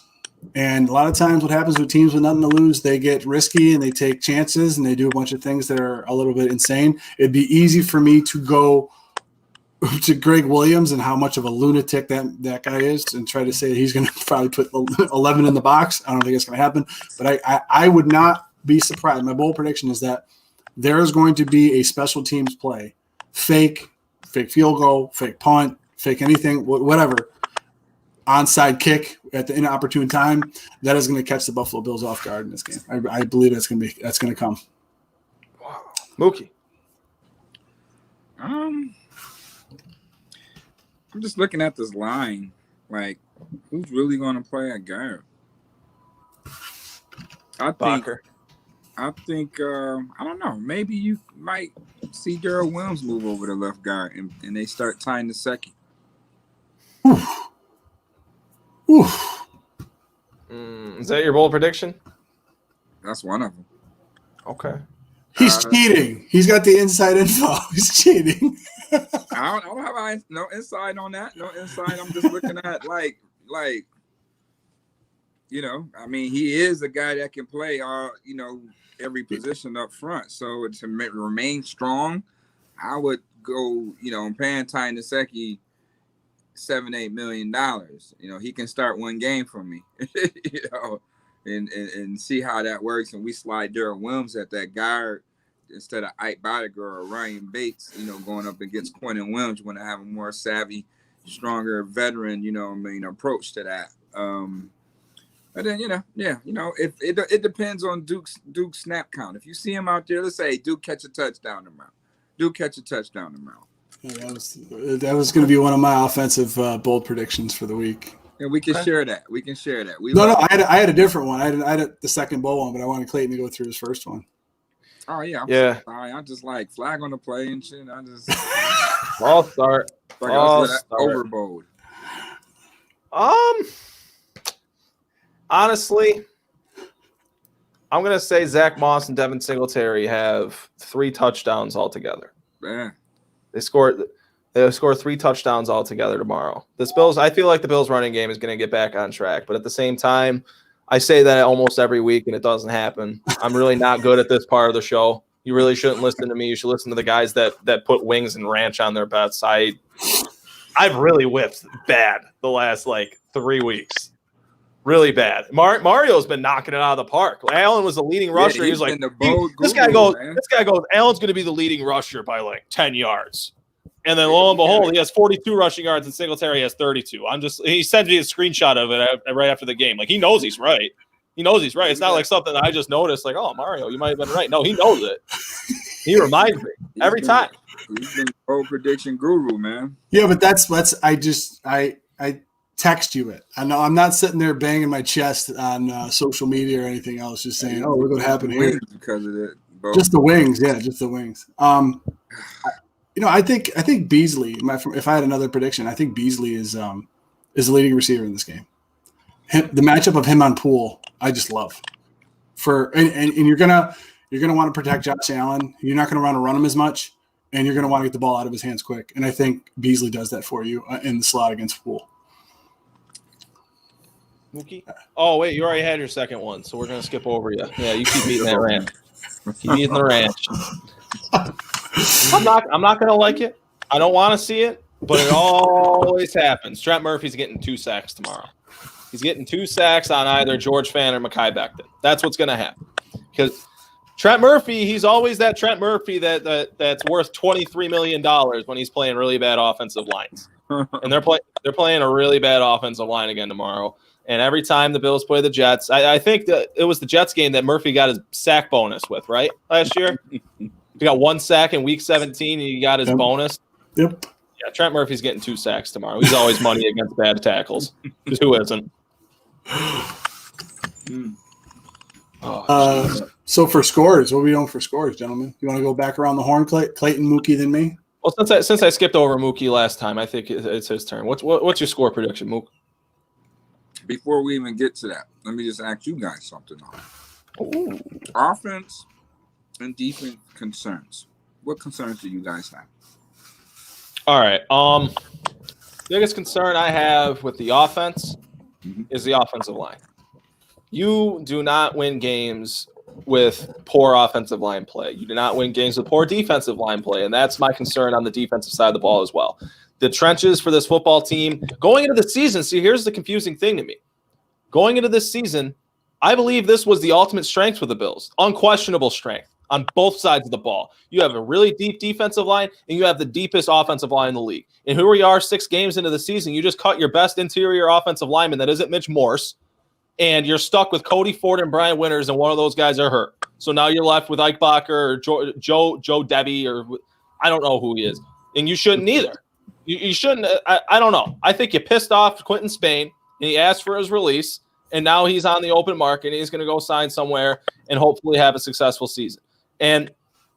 And a lot of times what happens with teams with nothing to lose, they get risky and they take chances and they do a bunch of things that are a little bit insane. It'd be easy for me to go to Greg Williams and how much of a lunatic that guy is and try to say that he's going to probably put 11 in the box. I don't think it's going to happen. But I would not be surprised. My bold prediction is that there is going to be a special teams play, fake field goal, fake punt, fake anything, whatever, onside kick at the inopportune time that is going to catch the Buffalo Bills off guard in this game. I believe that's going to come. Wow, Muki. I'm just looking at this line. Like, who's really going to play at guard? I think I don't know. Maybe you might see Darrell Williams move over to left guard and they start tying the second. Oof. Is that your bold prediction? That's one of them. Okay. He's cheating. He's got the inside info. He's cheating. I don't have no insight on that. No insight. I'm just looking at like he is a guy that can play every position up front. So to remain strong, I would go, paying Ty Nsekhe $7-8 million. He can start one game for me, and see how that works. And we slide Darrell Williams at that guard instead of Ike Bodiger or Ryan Bates, going up against Quentin Williams. You want to have a more savvy, stronger veteran, approach to that. But then, it depends on Duke's snap count. If you see him out there, let's say Duke catch a touchdown tomorrow. That was going to be one of my offensive bold predictions for the week. And we can share that. I had a different one. I had the second bowl one, but I wanted Clayton to go through his first one. Oh yeah. Yeah. I just like flag on the play and shit. I just I'll start. Overbold. Honestly, I'm gonna say Zach Moss and Devin Singletary have 3 touchdowns altogether. Man. They score 3 touchdowns altogether tomorrow. I feel like the Bills running game is going to get back on track, but at the same time, I say that almost every week and it doesn't happen. I'm really not good at this part of the show. You really shouldn't listen to me. You should listen to the guys that put wings and ranch on their bets. I've really whipped bad the last 3 weeks. Really bad. Mario's been knocking it out of the park. Allen was the leading rusher. Yeah, He was like, this guy goes, Allen's going to be the leading rusher by 10 yards. And then lo and behold, he has 42 rushing yards and Singletary has 32. He sent me a screenshot of it right after the game. He knows he's right. It's not like something that I just noticed oh, Mario, you might have been right. No, he knows it. He reminds me every time. He's been a prediction guru, man. Yeah, but I text you it. I know I'm not sitting there banging my chest on social media or anything else, just saying, "Oh, look what happened here." Because of both. Just the wings, yeah, just the wings. I think Beasley. If I had another prediction, I think Beasley is the leading receiver in this game. The matchup of him on Poole, I just love. And you're gonna want to protect Josh Allen. You're not gonna want to run him as much, and you're gonna want to get the ball out of his hands quick. And I think Beasley does that for you in the slot against Poole. Muki? Oh wait, you already had your second one, so we're gonna skip over you. Yeah, you keep eating that ranch. Keep eating the ranch. I'm not gonna like it. I don't want to see it, but it always happens. Trent Murphy's getting 2 sacks tomorrow. He's getting 2 sacks on either George Fant or Mekhi Becton. That's what's gonna happen. Because Trent Murphy, he's always that Trent Murphy that's worth $23 million when he's playing really bad offensive lines. And they're playing a really bad offensive line again tomorrow. And every time the Bills play the Jets, I think that it was the Jets game that Murphy got his sack bonus with, right? Last year? He got 1 sack in week 17 and he got his bonus. Yep. Yeah, Trent Murphy's getting 2 sacks tomorrow. He's always money against bad tackles. Who isn't? So for scores, what are we doing for scores, gentlemen? You want to go back around the horn, Clayton, Muki, then me? Well, since I skipped over Muki last time, I think it's his turn. What's your score prediction, Mook? Before we even get to that, let me just ask you guys something. Ooh. Offense and defense concerns. What concerns do you guys have? All right. Biggest concern I have with the offense is the offensive line. You do not win games with poor offensive line play. You do not win games with poor defensive line play, and that's my concern on the defensive side of the ball as well. The trenches for this football team going into the season. See, here's the confusing thing to me. Going into this season, I believe this was the ultimate strength for the Bills. Unquestionable strength on both sides of the ball. You have a really deep defensive line, and you have the deepest offensive line in the league. And here we are 6 games into the season. You just cut your best interior offensive lineman that isn't Mitch Morse, and you're stuck with Cody Ford and Brian Winters, and one of those guys are hurt. So now you're left with Ike Bacher or Joe Debbie, or I don't know who he is. And you shouldn't either. You shouldn't. I don't know. I think you pissed off Quentin Spain, and he asked for his release, and now he's on the open market, and he's going to go sign somewhere and hopefully have a successful season. And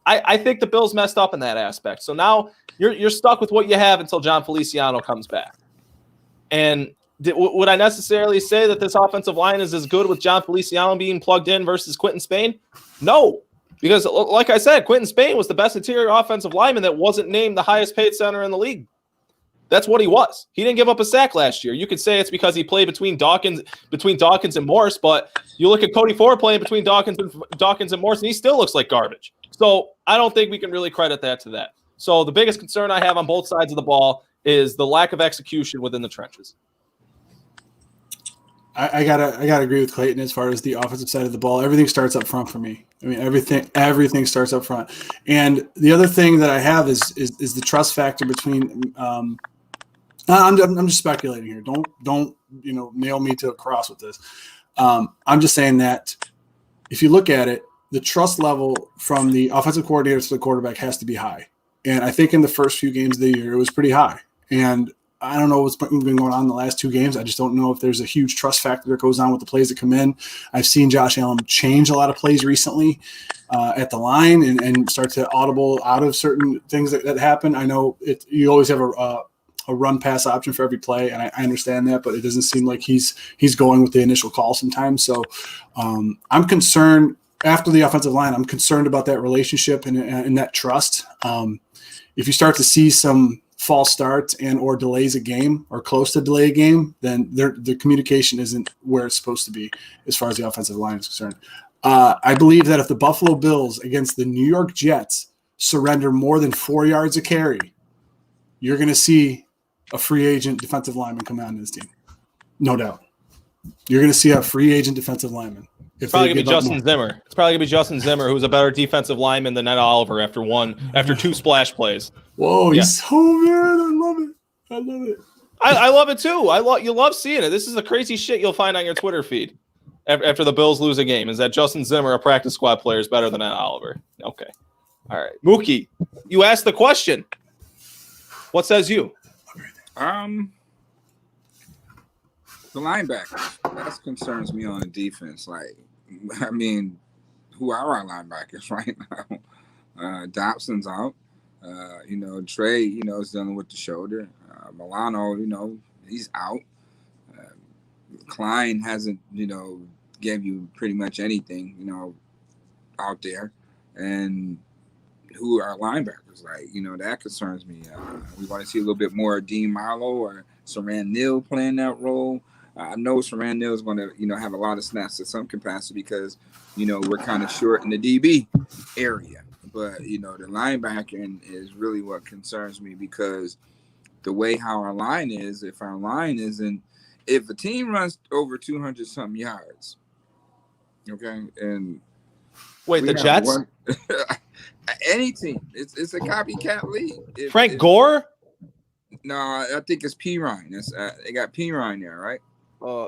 I think the Bills messed up in that aspect. So now you're stuck with what you have until John Feliciano comes back. And would I necessarily say that this offensive line is as good with John Feliciano being plugged in versus Quentin Spain? No. Because, like I said, Quentin Spain was the best interior offensive lineman that wasn't named the highest paid center in the league. That's what he was. He didn't give up a sack last year. You could say it's because he played between Dawkins and Morse, but you look at Cody Ford playing between Dawkins and Morse, and he still looks like garbage. So I don't think we can really credit that to that. So the biggest concern I have on both sides of the ball is the lack of execution within the trenches. I gotta agree with Clayton as far as the offensive side of the ball. Everything starts up front for me. I mean, everything starts up front. And the other thing that I have is the trust factor between. I'm just speculating here. Don't nail me to a cross with this. I'm just saying that if you look at it, the trust level from the offensive coordinator to the quarterback has to be high. And I think in the first few games of the year, it was pretty high. And I don't know what's been going on in the last 2 games. I just don't know if there's a huge trust factor that goes on with the plays that come in. I've seen Josh Allen change a lot of plays recently at the line and start to audible out of certain things that happen. I know you always have a run pass option for every play, and I understand that, but it doesn't seem like he's going with the initial call sometimes. So I'm concerned after the offensive line. I'm concerned about that relationship and that trust. If you start to see some false starts and or delays a game or close to delay a game, then the communication isn't where it's supposed to be as far as the offensive line is concerned. I believe that if the Buffalo Bills against the New York Jets surrender more than 4 yards a carry, you're going to see a free agent defensive lineman come out in this team. No doubt. You're going to see a free agent defensive lineman. It's probably going to be Justin Zimmer. It's probably going to be Justin Zimmer, who's a better defensive lineman than Ed Oliver after 2 splash plays. Whoa, he's so good. I love it. I love it too. You love seeing it. This is the crazy shit you'll find on your Twitter feed after the Bills lose a game, is that Justin Zimmer, a practice squad player, is better than Ed Oliver. Okay. All right. Muki, you asked the question. What says you? The linebackers. That concerns me on the defense. Like, I mean, who are our linebackers right now. Dobson's out. Trey, is dealing with the shoulder. Milano, he's out. Klein hasn't, gave you pretty much anything, out there. And who are linebackers? Like, that concerns me. We want to see a little bit more Dean Marlowe or Saran Neal playing that role. I know Saran Neal is going to, have a lot of snaps at some capacity because, we're kind of short in the DB area. But, the linebacking is really what concerns me because the way how our line is, if our line isn't, if a team runs over 200 something yards, okay, and wait, the Jets? Any team, it's a copycat league. Frank Gore? No, I think it's P. Ryan. They got P. Ryan there, right?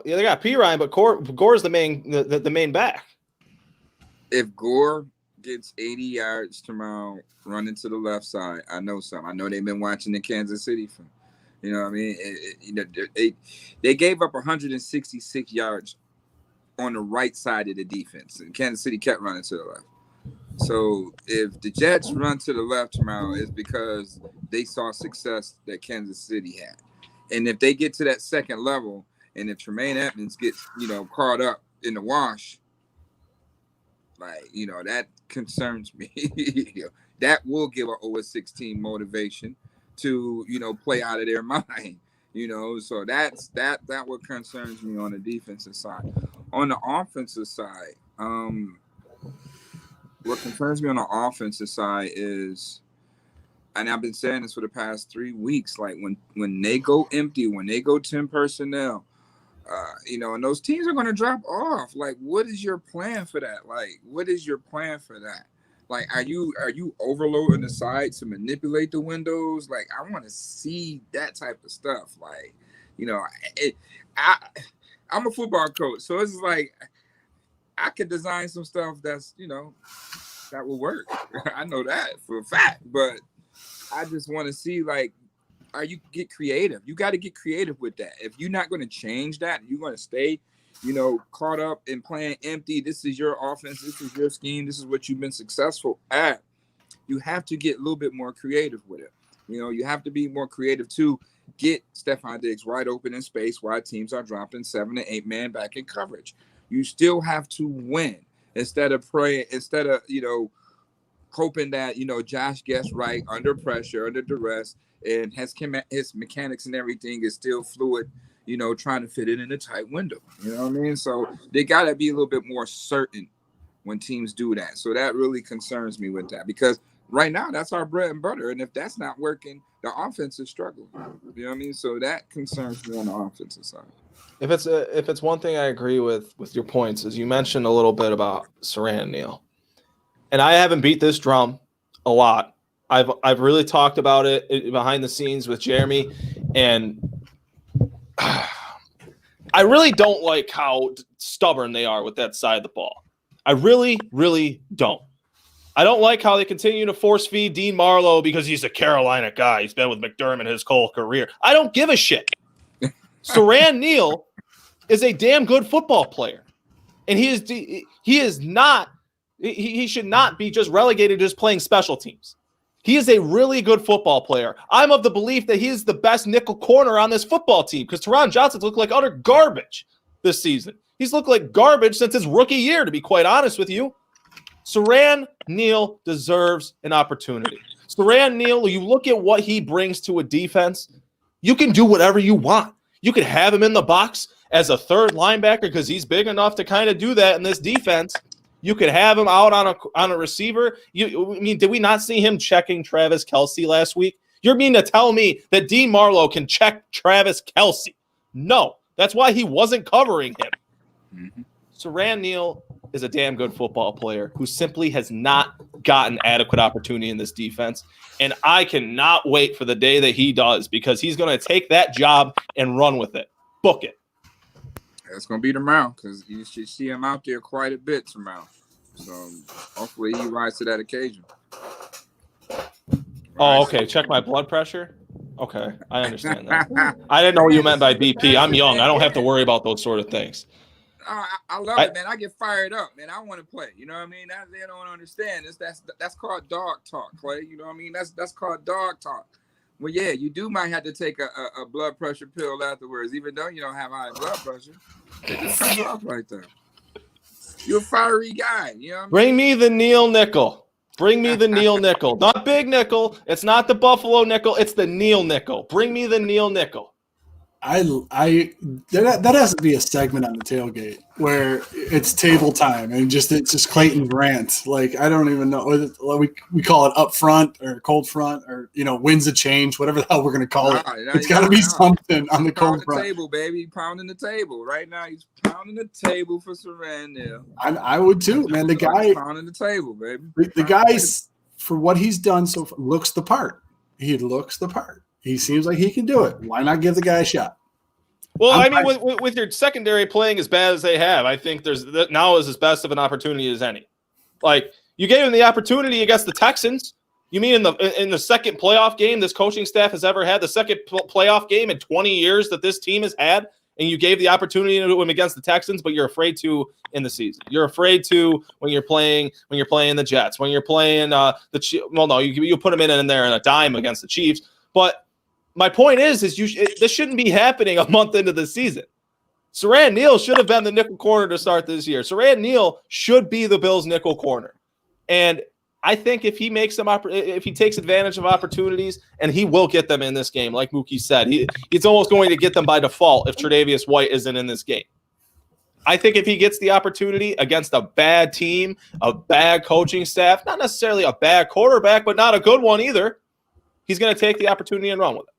Yeah, they got P. Ryan, but Gore's the main back. If Gore gets 80 yards tomorrow running to the left side, I know something. I know they've been watching the Kansas City film. You know what I mean? They gave up 166 yards on the right side of the defense, and Kansas City kept running to the left. So if the Jets run to the left tomorrow, it's because they saw success that Kansas City had. And if they get to that second level, and if Tremaine Edmonds gets, caught up in the wash, like, that concerns me. That will give an 0-16 motivation to, play out of their mind, So that's what concerns me on the defensive side. On the offensive side, what concerns me on the offensive side is, and I've been saying this for the past 3 weeks, like when they go empty, when they go 10 personnel, and those teams are going to drop off. Like, what is your plan for that? Like, what is your plan for that? Like, are you overloading the side to manipulate the windows? Like, I want to see that type of stuff. Like, I'm a football coach, so it's like I could design some stuff that's, that will work. I know that for a fact, but I just want to see, like, you get creative. You got to get creative with that. If you're not going to change that, you're going to stay, caught up in playing empty. This is your offense. This is your scheme. This is what you've been successful at. You have to get a little bit more creative with it. You have to be more creative to get Stephon Diggs wide open in space while teams are dropping 7 to 8 man back in coverage. You still have to win instead of hoping that, Josh gets right under pressure, under duress, and his mechanics and everything is still fluid, trying to fit it in a tight window. You know what I mean? So they got to be a little bit more certain when teams do that. So that really concerns me with that because right now that's our bread and butter. And if that's not working, the offense is struggling. You know what I mean? So that concerns me on the offensive side. If it's one thing I agree with your points is you mentioned a little bit about Saran Neal. And I haven't beat this drum a lot. I've really talked about it behind the scenes with Jeremy, and I really don't like how stubborn they are with that side of the ball. I really, really don't. I don't like how they continue to force feed Dean Marlowe because he's a Carolina guy. He's been with McDermott his whole career. I don't give a shit. Saran Neal is a damn good football player, and he should not be just relegated to just playing special teams. He is a really good football player. I'm of the belief that he is the best nickel corner on this football team because Teron Johnson's looked like utter garbage this season. He's looked like garbage since his rookie year, to be quite honest with you. Saran Neal deserves an opportunity. Saran Neal, you look at what he brings to a defense, you can do whatever you want. You could have him in the box as a third linebacker because he's big enough to kind of do that in this defense. You could have him out on a receiver. Did we not see him checking Travis Kelce last week? You're mean to tell me that Dean Marlowe can check Travis Kelce? No, that's why he wasn't covering him. Mm-hmm. Saran Neal is a damn good football player who simply has not gotten adequate opportunity in this defense. And I cannot wait for the day that he does because he's going to take that job and run with it. Book it. That's going to be tomorrow because you should see him out there quite a bit tomorrow. So hopefully he rises to that occasion. Oh, okay. Check my blood pressure. Okay. I understand that. I didn't know what you meant by BP. I'm young. I don't have to worry about those sort of things. I love it, man. I get fired up, man. I want to play. You know what I mean? They don't understand. That's called dog talk, Clay. You know what I mean? That's called dog talk. Well, yeah, you might have to take a blood pressure pill afterwards, even though you don't have high blood pressure. It just comes off like that. You're a fiery guy. You know what I mean? Bring me the Neil nickel. Bring me the Neil nickel. Not big nickel. It's not the Buffalo nickel. It's the Neil nickel. Bring me the Neil nickel. That has to be a segment on the tailgate where it's table time and it's just Clayton rant. Like, I don't even know. We call it up front or cold front or, winds of change, whatever the hell we're going to call it. It's got to be something on the cold front. Table, baby. Pounding the table. Right now, he's pounding the table for Saran Neal. I would too, man. The guy pounding the table, baby. The guy, for what he's done so far, looks the part. He looks the part. He seems like he can do it. Why not give the guy a shot? Well, with your secondary playing as bad as they have, I think now is as best of an opportunity as any. Like, you gave him the opportunity against the Texans. You mean in the second playoff game this coaching staff has ever had, the second playoff game in 20 years that this team has had, and you gave the opportunity to him against the Texans, but you're afraid to in the season. You're afraid to when you're playing the Jets, when you're playing you put him in there in a dime against the Chiefs, but. My point is this shouldn't be happening a month into the season. Saran Neal should have been the nickel corner to start this year. Saran Neal should be the Bills' nickel corner. And I think if he makes if he takes advantage of opportunities, and he will get them in this game, like Muki said, he's almost going to get them by default if Tre'Davious White isn't in this game. I think if he gets the opportunity against a bad team, a bad coaching staff, not necessarily a bad quarterback, but not a good one either, he's going to take the opportunity and run with it.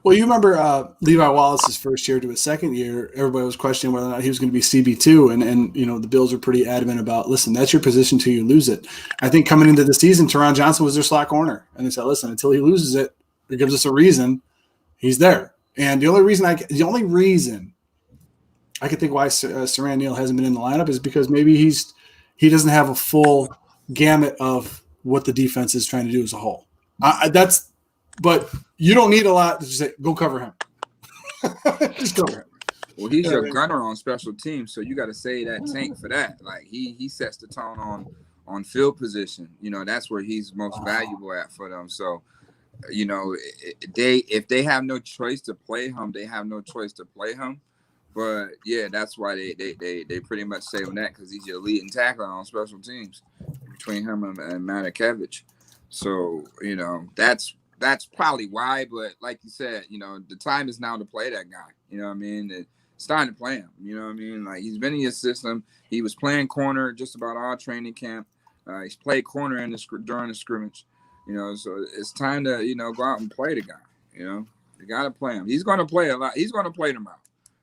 Well, you remember Levi Wallace's first year to his second year, everybody was questioning whether or not he was going to be CB2, and the Bills are pretty adamant about, listen, that's your position till you lose it. I think coming into the season, Teron Johnson was their slot corner, and they said, listen, until he loses it, it gives us a reason, he's there. And the only reason I can think why Saran Neal hasn't been in the lineup is because maybe he doesn't have a full gamut of what the defense is trying to do as a whole. But you don't need a lot to just say, go cover him. Just cover him. Well, he's your gunner on special teams, so you got to say that tank for that. Like, he sets the tone on field position. That's where he's most valuable at for them. So, if they have no choice to play him, they have no choice to play him. But yeah, that's why they pretty much say on that, because he's your leading tackler on special teams between him and Matakevich. So that's probably why, but like you said, the time is now to play that guy. You know what I mean? It's time to play him. You know what I mean? Like, he's been in your system. He was playing corner just about all training camp. He's played corner during the scrimmage. So it's time to, go out and play the guy. You got to play him. He's going to play a lot. He's going to play tomorrow.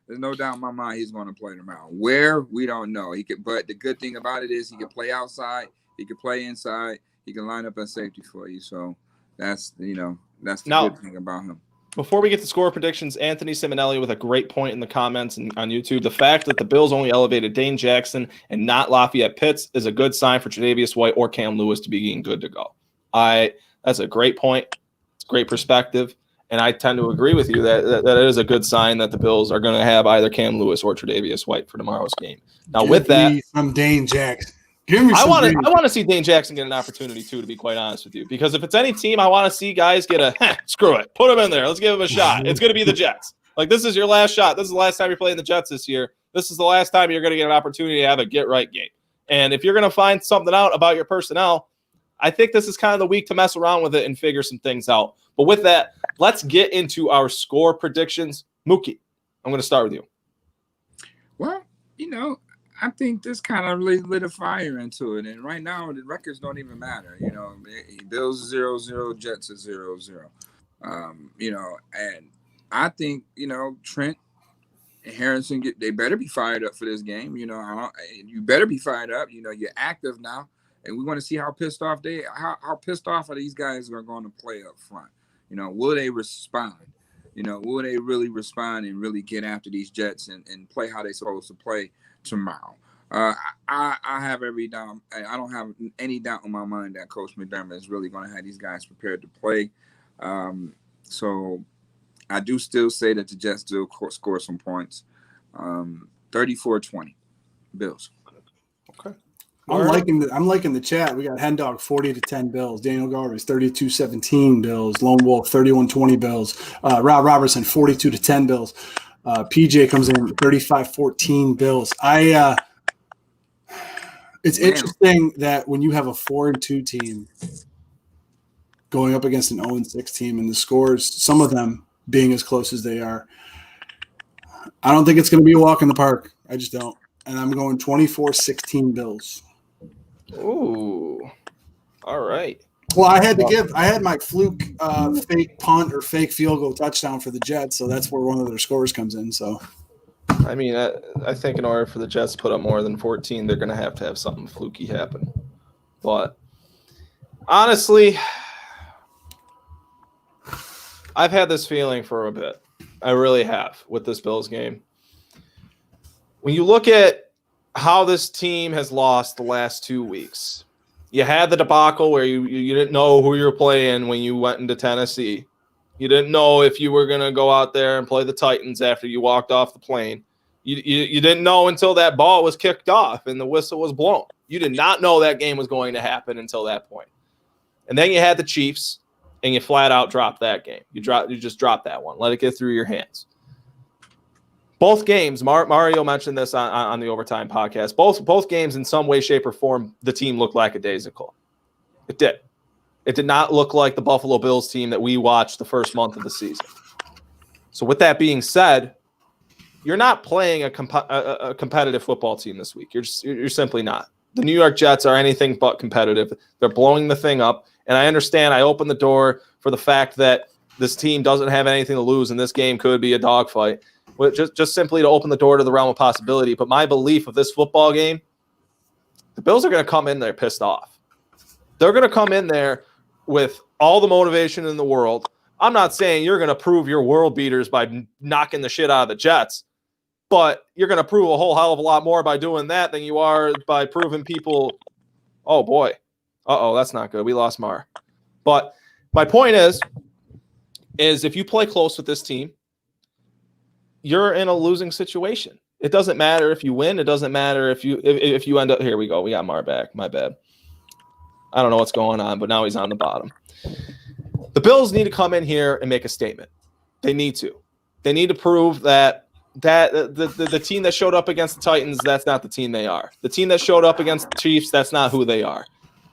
There's no doubt in my mind he's going to play tomorrow. Where, we don't know. But the good thing about it is he can play outside. He can play inside. He can line up at safety for you. So that's the good thing about him. Before we get to score predictions, Anthony Simonelli with a great point in the comments on YouTube. The fact that the Bills only elevated Dane Jackson and not Lafayette Pitts is a good sign for Tre'Davious White or Cam Lewis to be getting good to go. That's a great point. It's great perspective. And I tend to agree with you that it is a good sign that the Bills are going to have either Cam Lewis or Tre'Davious White for tomorrow's game. Now, with that, from Dane Jackson. I want to see Dane Jackson get an opportunity too, to be quite honest with you, because if it's any team, I want to see guys get screw it, put him in there, let's give him a shot. It's going to be the Jets. Like, this is your last shot. This is the last time you're playing the Jets this year. This is the last time you're going to get an opportunity to have a get right game. And if you're going to find something out about your personnel, I think this is kind of the week to mess around with it and figure some things out. But with that, let's get into our score predictions. Muki, I'm going to start with you. Well, I think this kind of really lit a fire into it. And right now, the records don't even matter. Bills 0-0, Jets is 0-0. And I think, Trent and Harrison, they better be fired up for this game. You better be fired up. You're active now. And we want to see how pissed off are these guys are going to play up front. Will they respond? Will they really respond and really get after these Jets and play how they're supposed to play tomorrow? I have every doubt. I don't have any doubt in my mind that Coach McDermott is really going to have these guys prepared to play. So I do still say that the Jets still score some points. 30 34-20. Bills. Okay. I'm liking the chat. We got Hen Dog 40-10 Bills. Daniel Garvey's 32-17 Bills. Lone Wolf 31-20 Bills. Rob Robertson 42-10 Bills. PJ comes in 35-14 Bills. It's interesting that when you have a 4-2 team going up against an 0-6 team and the scores, some of them being as close as they are, I don't think it's going to be a walk in the park. I just don't. And I'm going 24-16 Bills. Ooh. All right. Well, I had my fluke fake punt or fake field goal touchdown for the Jets, so that's where one of their scores comes in. So, I mean, I think in order for the Jets to put up more than 14, they're going to have something fluky happen. But honestly, I've had this feeling for a bit. I really have with this Bills game. When you look at how this team has lost the last 2 weeks, you had the debacle where you didn't know who you were playing when you went into Tennessee. You didn't know if you were going to go out there and play the Titans after you walked off the plane. You didn't know until that ball was kicked off and the whistle was blown. You did not know that game was going to happen until that point. And then you had the Chiefs, and you flat out dropped that game. You just dropped that one. Let it get through your hands. Both games, Mario mentioned this on the Overtime podcast. Both games, in some way, shape, or form, the team looked lackadaisical. It did. It did not look like the Buffalo Bills team that we watched the first month of the season. So with that being said, you're not playing a competitive football team this week. You're simply not. The New York Jets are anything but competitive. They're blowing the thing up. And I understand I opened the door for the fact that this team doesn't have anything to lose and this game could be a dogfight. Just simply to open the door to the realm of possibility. But my belief of this football game, the Bills are going to come in there pissed off. They're going to come in there with all the motivation in the world. I'm not saying you're going to prove your world beaters by knocking the shit out of the Jets, but you're going to prove a whole hell of a lot more by doing that than you are by proving people, oh boy, that's not good. We lost Mar. But my point is if you play close with this team, you're in a losing situation. It doesn't matter if you win. It doesn't matter if you end up, here we go. We got Mar back. My bad. I don't know what's going on, but now he's on the bottom. The Bills need to come in here and make a statement. They need to. They need to prove that the team that showed up against the Titans, that's not the team they are. The team that showed up against the Chiefs, that's not who they are.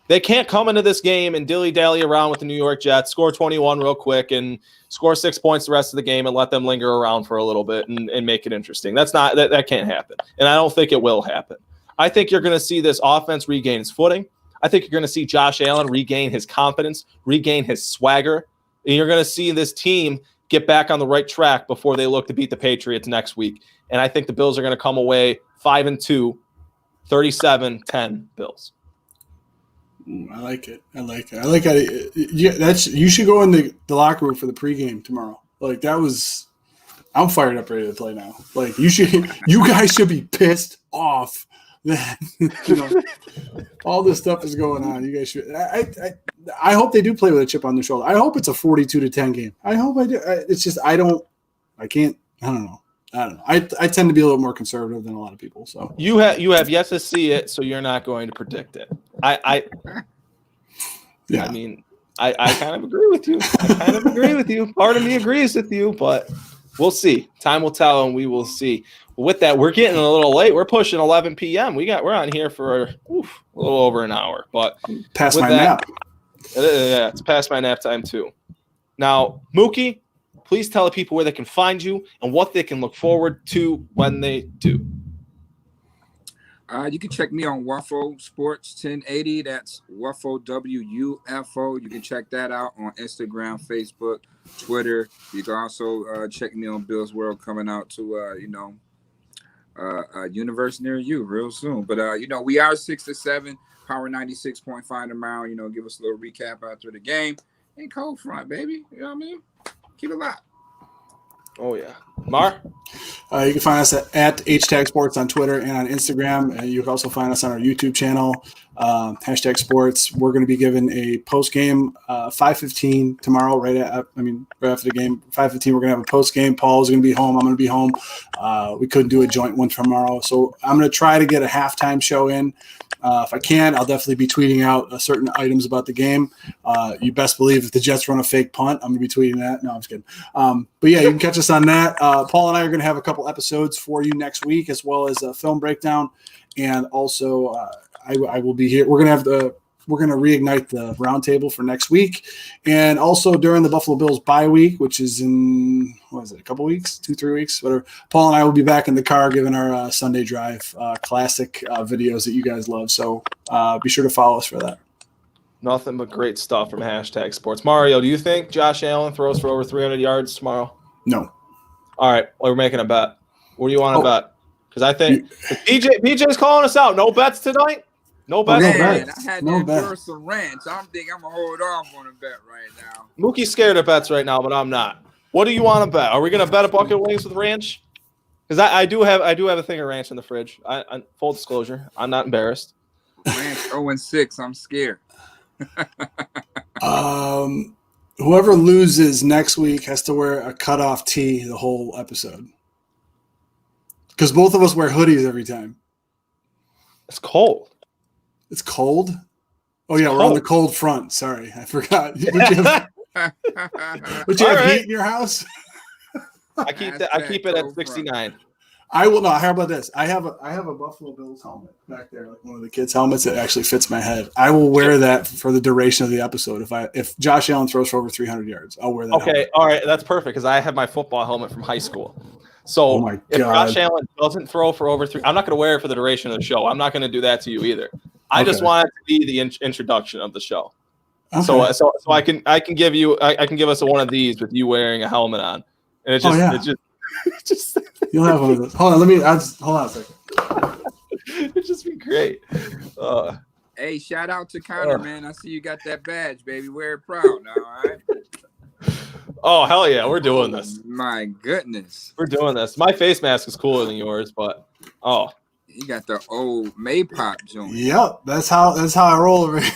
They can't come into this game and dilly-dally around with the New York Jets, score 21 real quick, and score 6 points the rest of the game and let them linger around for a little bit and make it interesting. That can't happen, and I don't think it will happen. I think you're going to see this offense regain its footing. I think you're going to see Josh Allen regain his confidence, regain his swagger, and you're going to see this team get back on the right track before they look to beat the Patriots next week. And I think the Bills are going to come away 5-2, 37-10 Bills. I like it. I like how you should go in the locker room for the pregame tomorrow. Like I'm fired up, ready to play now. Like you guys should be pissed off that all this stuff is going on. You guys should. I hope they do play with a chip on their shoulder. I hope it's a 42-10 game. I hope I do. It's just I don't know. I tend to be a little more conservative than a lot of people. So you have yet to see it, so you're not going to predict it. Yeah. I mean, I kind of agree with you. Part of me agrees with you, but we'll see. Time will tell, and we will see. With that, we're getting a little late. We're pushing 11 p.m. We're on here for a little over an hour, but past my nap. Yeah, it's past my nap time too. Now, Muki, please tell the people where they can find you and what they can look forward to when they do. You can check me on Wuffo Sports 1080. That's Wuffo, WUFO. You can check that out on Instagram, Facebook, Twitter. You can also check me on Bill's World coming out to a universe near you real soon. But we are 6-7, Power 96.5 tomorrow. Give us a little recap after the game. Ain't cold front, baby. You know what I mean? Keep it locked. Oh yeah, Mar. You can find us at HTag Sports on Twitter and on Instagram. And you can also find us on our YouTube channel, hashtag Sports. We're going to be giving a post-game 5:15 tomorrow, right after the game. 5:15, we're going to have a post-game. Paul's going to be home. I'm going to be home. We couldn't do a joint one tomorrow. So I'm going to try to get a halftime show in. If I can, I'll definitely be tweeting out certain items about the game. You best believe if the Jets run a fake punt, I'm going to be tweeting that. No, I'm just kidding. But yeah, you can catch us on that. Paul and I are going to have a couple episodes for you next week, as well as a film breakdown. And also, I will be here. We're going to reignite the roundtable for next week. And also during the Buffalo Bills bye week, which is in, a couple weeks, 2-3 weeks, whatever. Paul and I will be back in the car giving our Sunday drive classic videos that you guys love. So be sure to follow us for that. Nothing but great stuff from hashtag Sports. Mario, do you think Josh Allen throws for over 300 yards tomorrow? No. All right. Well, we're making a bet. What do you want to bet? Because I think PJ's calling us out. No bets tonight? No bets. Man, I had to endure some rants. I'm thinking I'm going to hold off on a bet right now. Muki's scared of bets right now, but I'm not. What do you want to bet? Are we going to bet a bucket of wings with ranch? Because I do have a thing of ranch in the fridge. I full disclosure, I'm not embarrassed. Ranch 0-6. I'm scared. Whoever loses next week has to wear a cutoff tee the whole episode. Because both of us wear hoodies every time. It's cold. It's cold? Oh, yeah, we're on the cold front. Sorry, I forgot. Would you have heat in your house? I keep it at 69. I will not. How about this? I have a Buffalo Bills helmet back there, like one of the kids' helmets that actually fits my head. I will wear that for the duration of the episode. If Josh Allen throws for over 300 yards, I'll wear that. Okay, helmet. All right, that's perfect because I have my football helmet from high school. So if Josh Allen doesn't throw for over 3, I'm not going to wear it for the duration of the show. I'm not going to do that to you either. I just want it to be the introduction of the show. Okay. So I can give us one of these with you wearing a helmet on, and it's just you'll have one of those. Hold on, hold on a second. It'd just be great. Hey, shout out to Connor, man. I see you got that badge, baby. Wear it proud now, all right? Oh, hell yeah, we're doing this. My goodness. We're doing this. My face mask is cooler than yours, but you got the old Maypop joint. Yep, that's how I roll over here.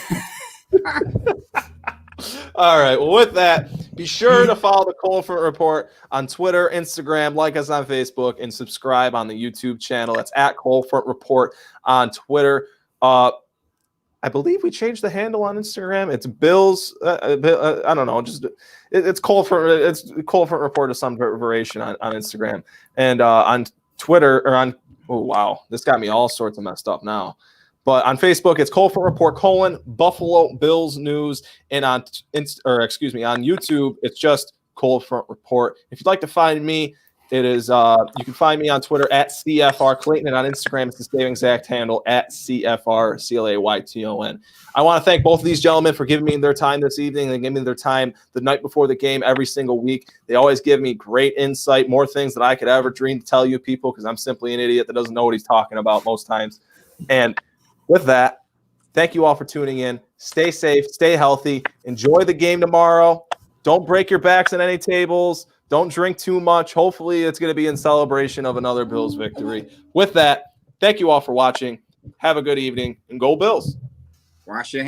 All right. Well, with that, be sure to follow the Cold Front Report on Twitter, Instagram, like us on Facebook, and subscribe on the YouTube channel. That's at Cold Front Report on Twitter. I believe we changed the handle on Instagram. It's Bills. I don't know. It's Cold Front. It's Cold Front Report of some variation on Instagram and on Twitter or on. Oh wow, this got me all sorts of messed up now. But on Facebook, it's Cold Front Report : Buffalo Bills News, and on YouTube, it's just Cold Front Report. If you'd like to find me, it is you can find me on Twitter at CFR Clayton, and on Instagram, it's the same exact handle at CFR CLAYTON. I want to thank both of these gentlemen for giving me their time this evening and giving me their time the night before the game every single week. They always give me great insight, more things that I could ever dream to tell you people because I'm simply an idiot that doesn't know what he's talking about most times. And with that, thank you all for tuning in. Stay safe, stay healthy, enjoy the game tomorrow. Don't break your backs on any tables. Don't drink too much. Hopefully, it's going to be in celebration of another Bills victory. With that, thank you all for watching. Have a good evening, and go Bills. Wash your hands.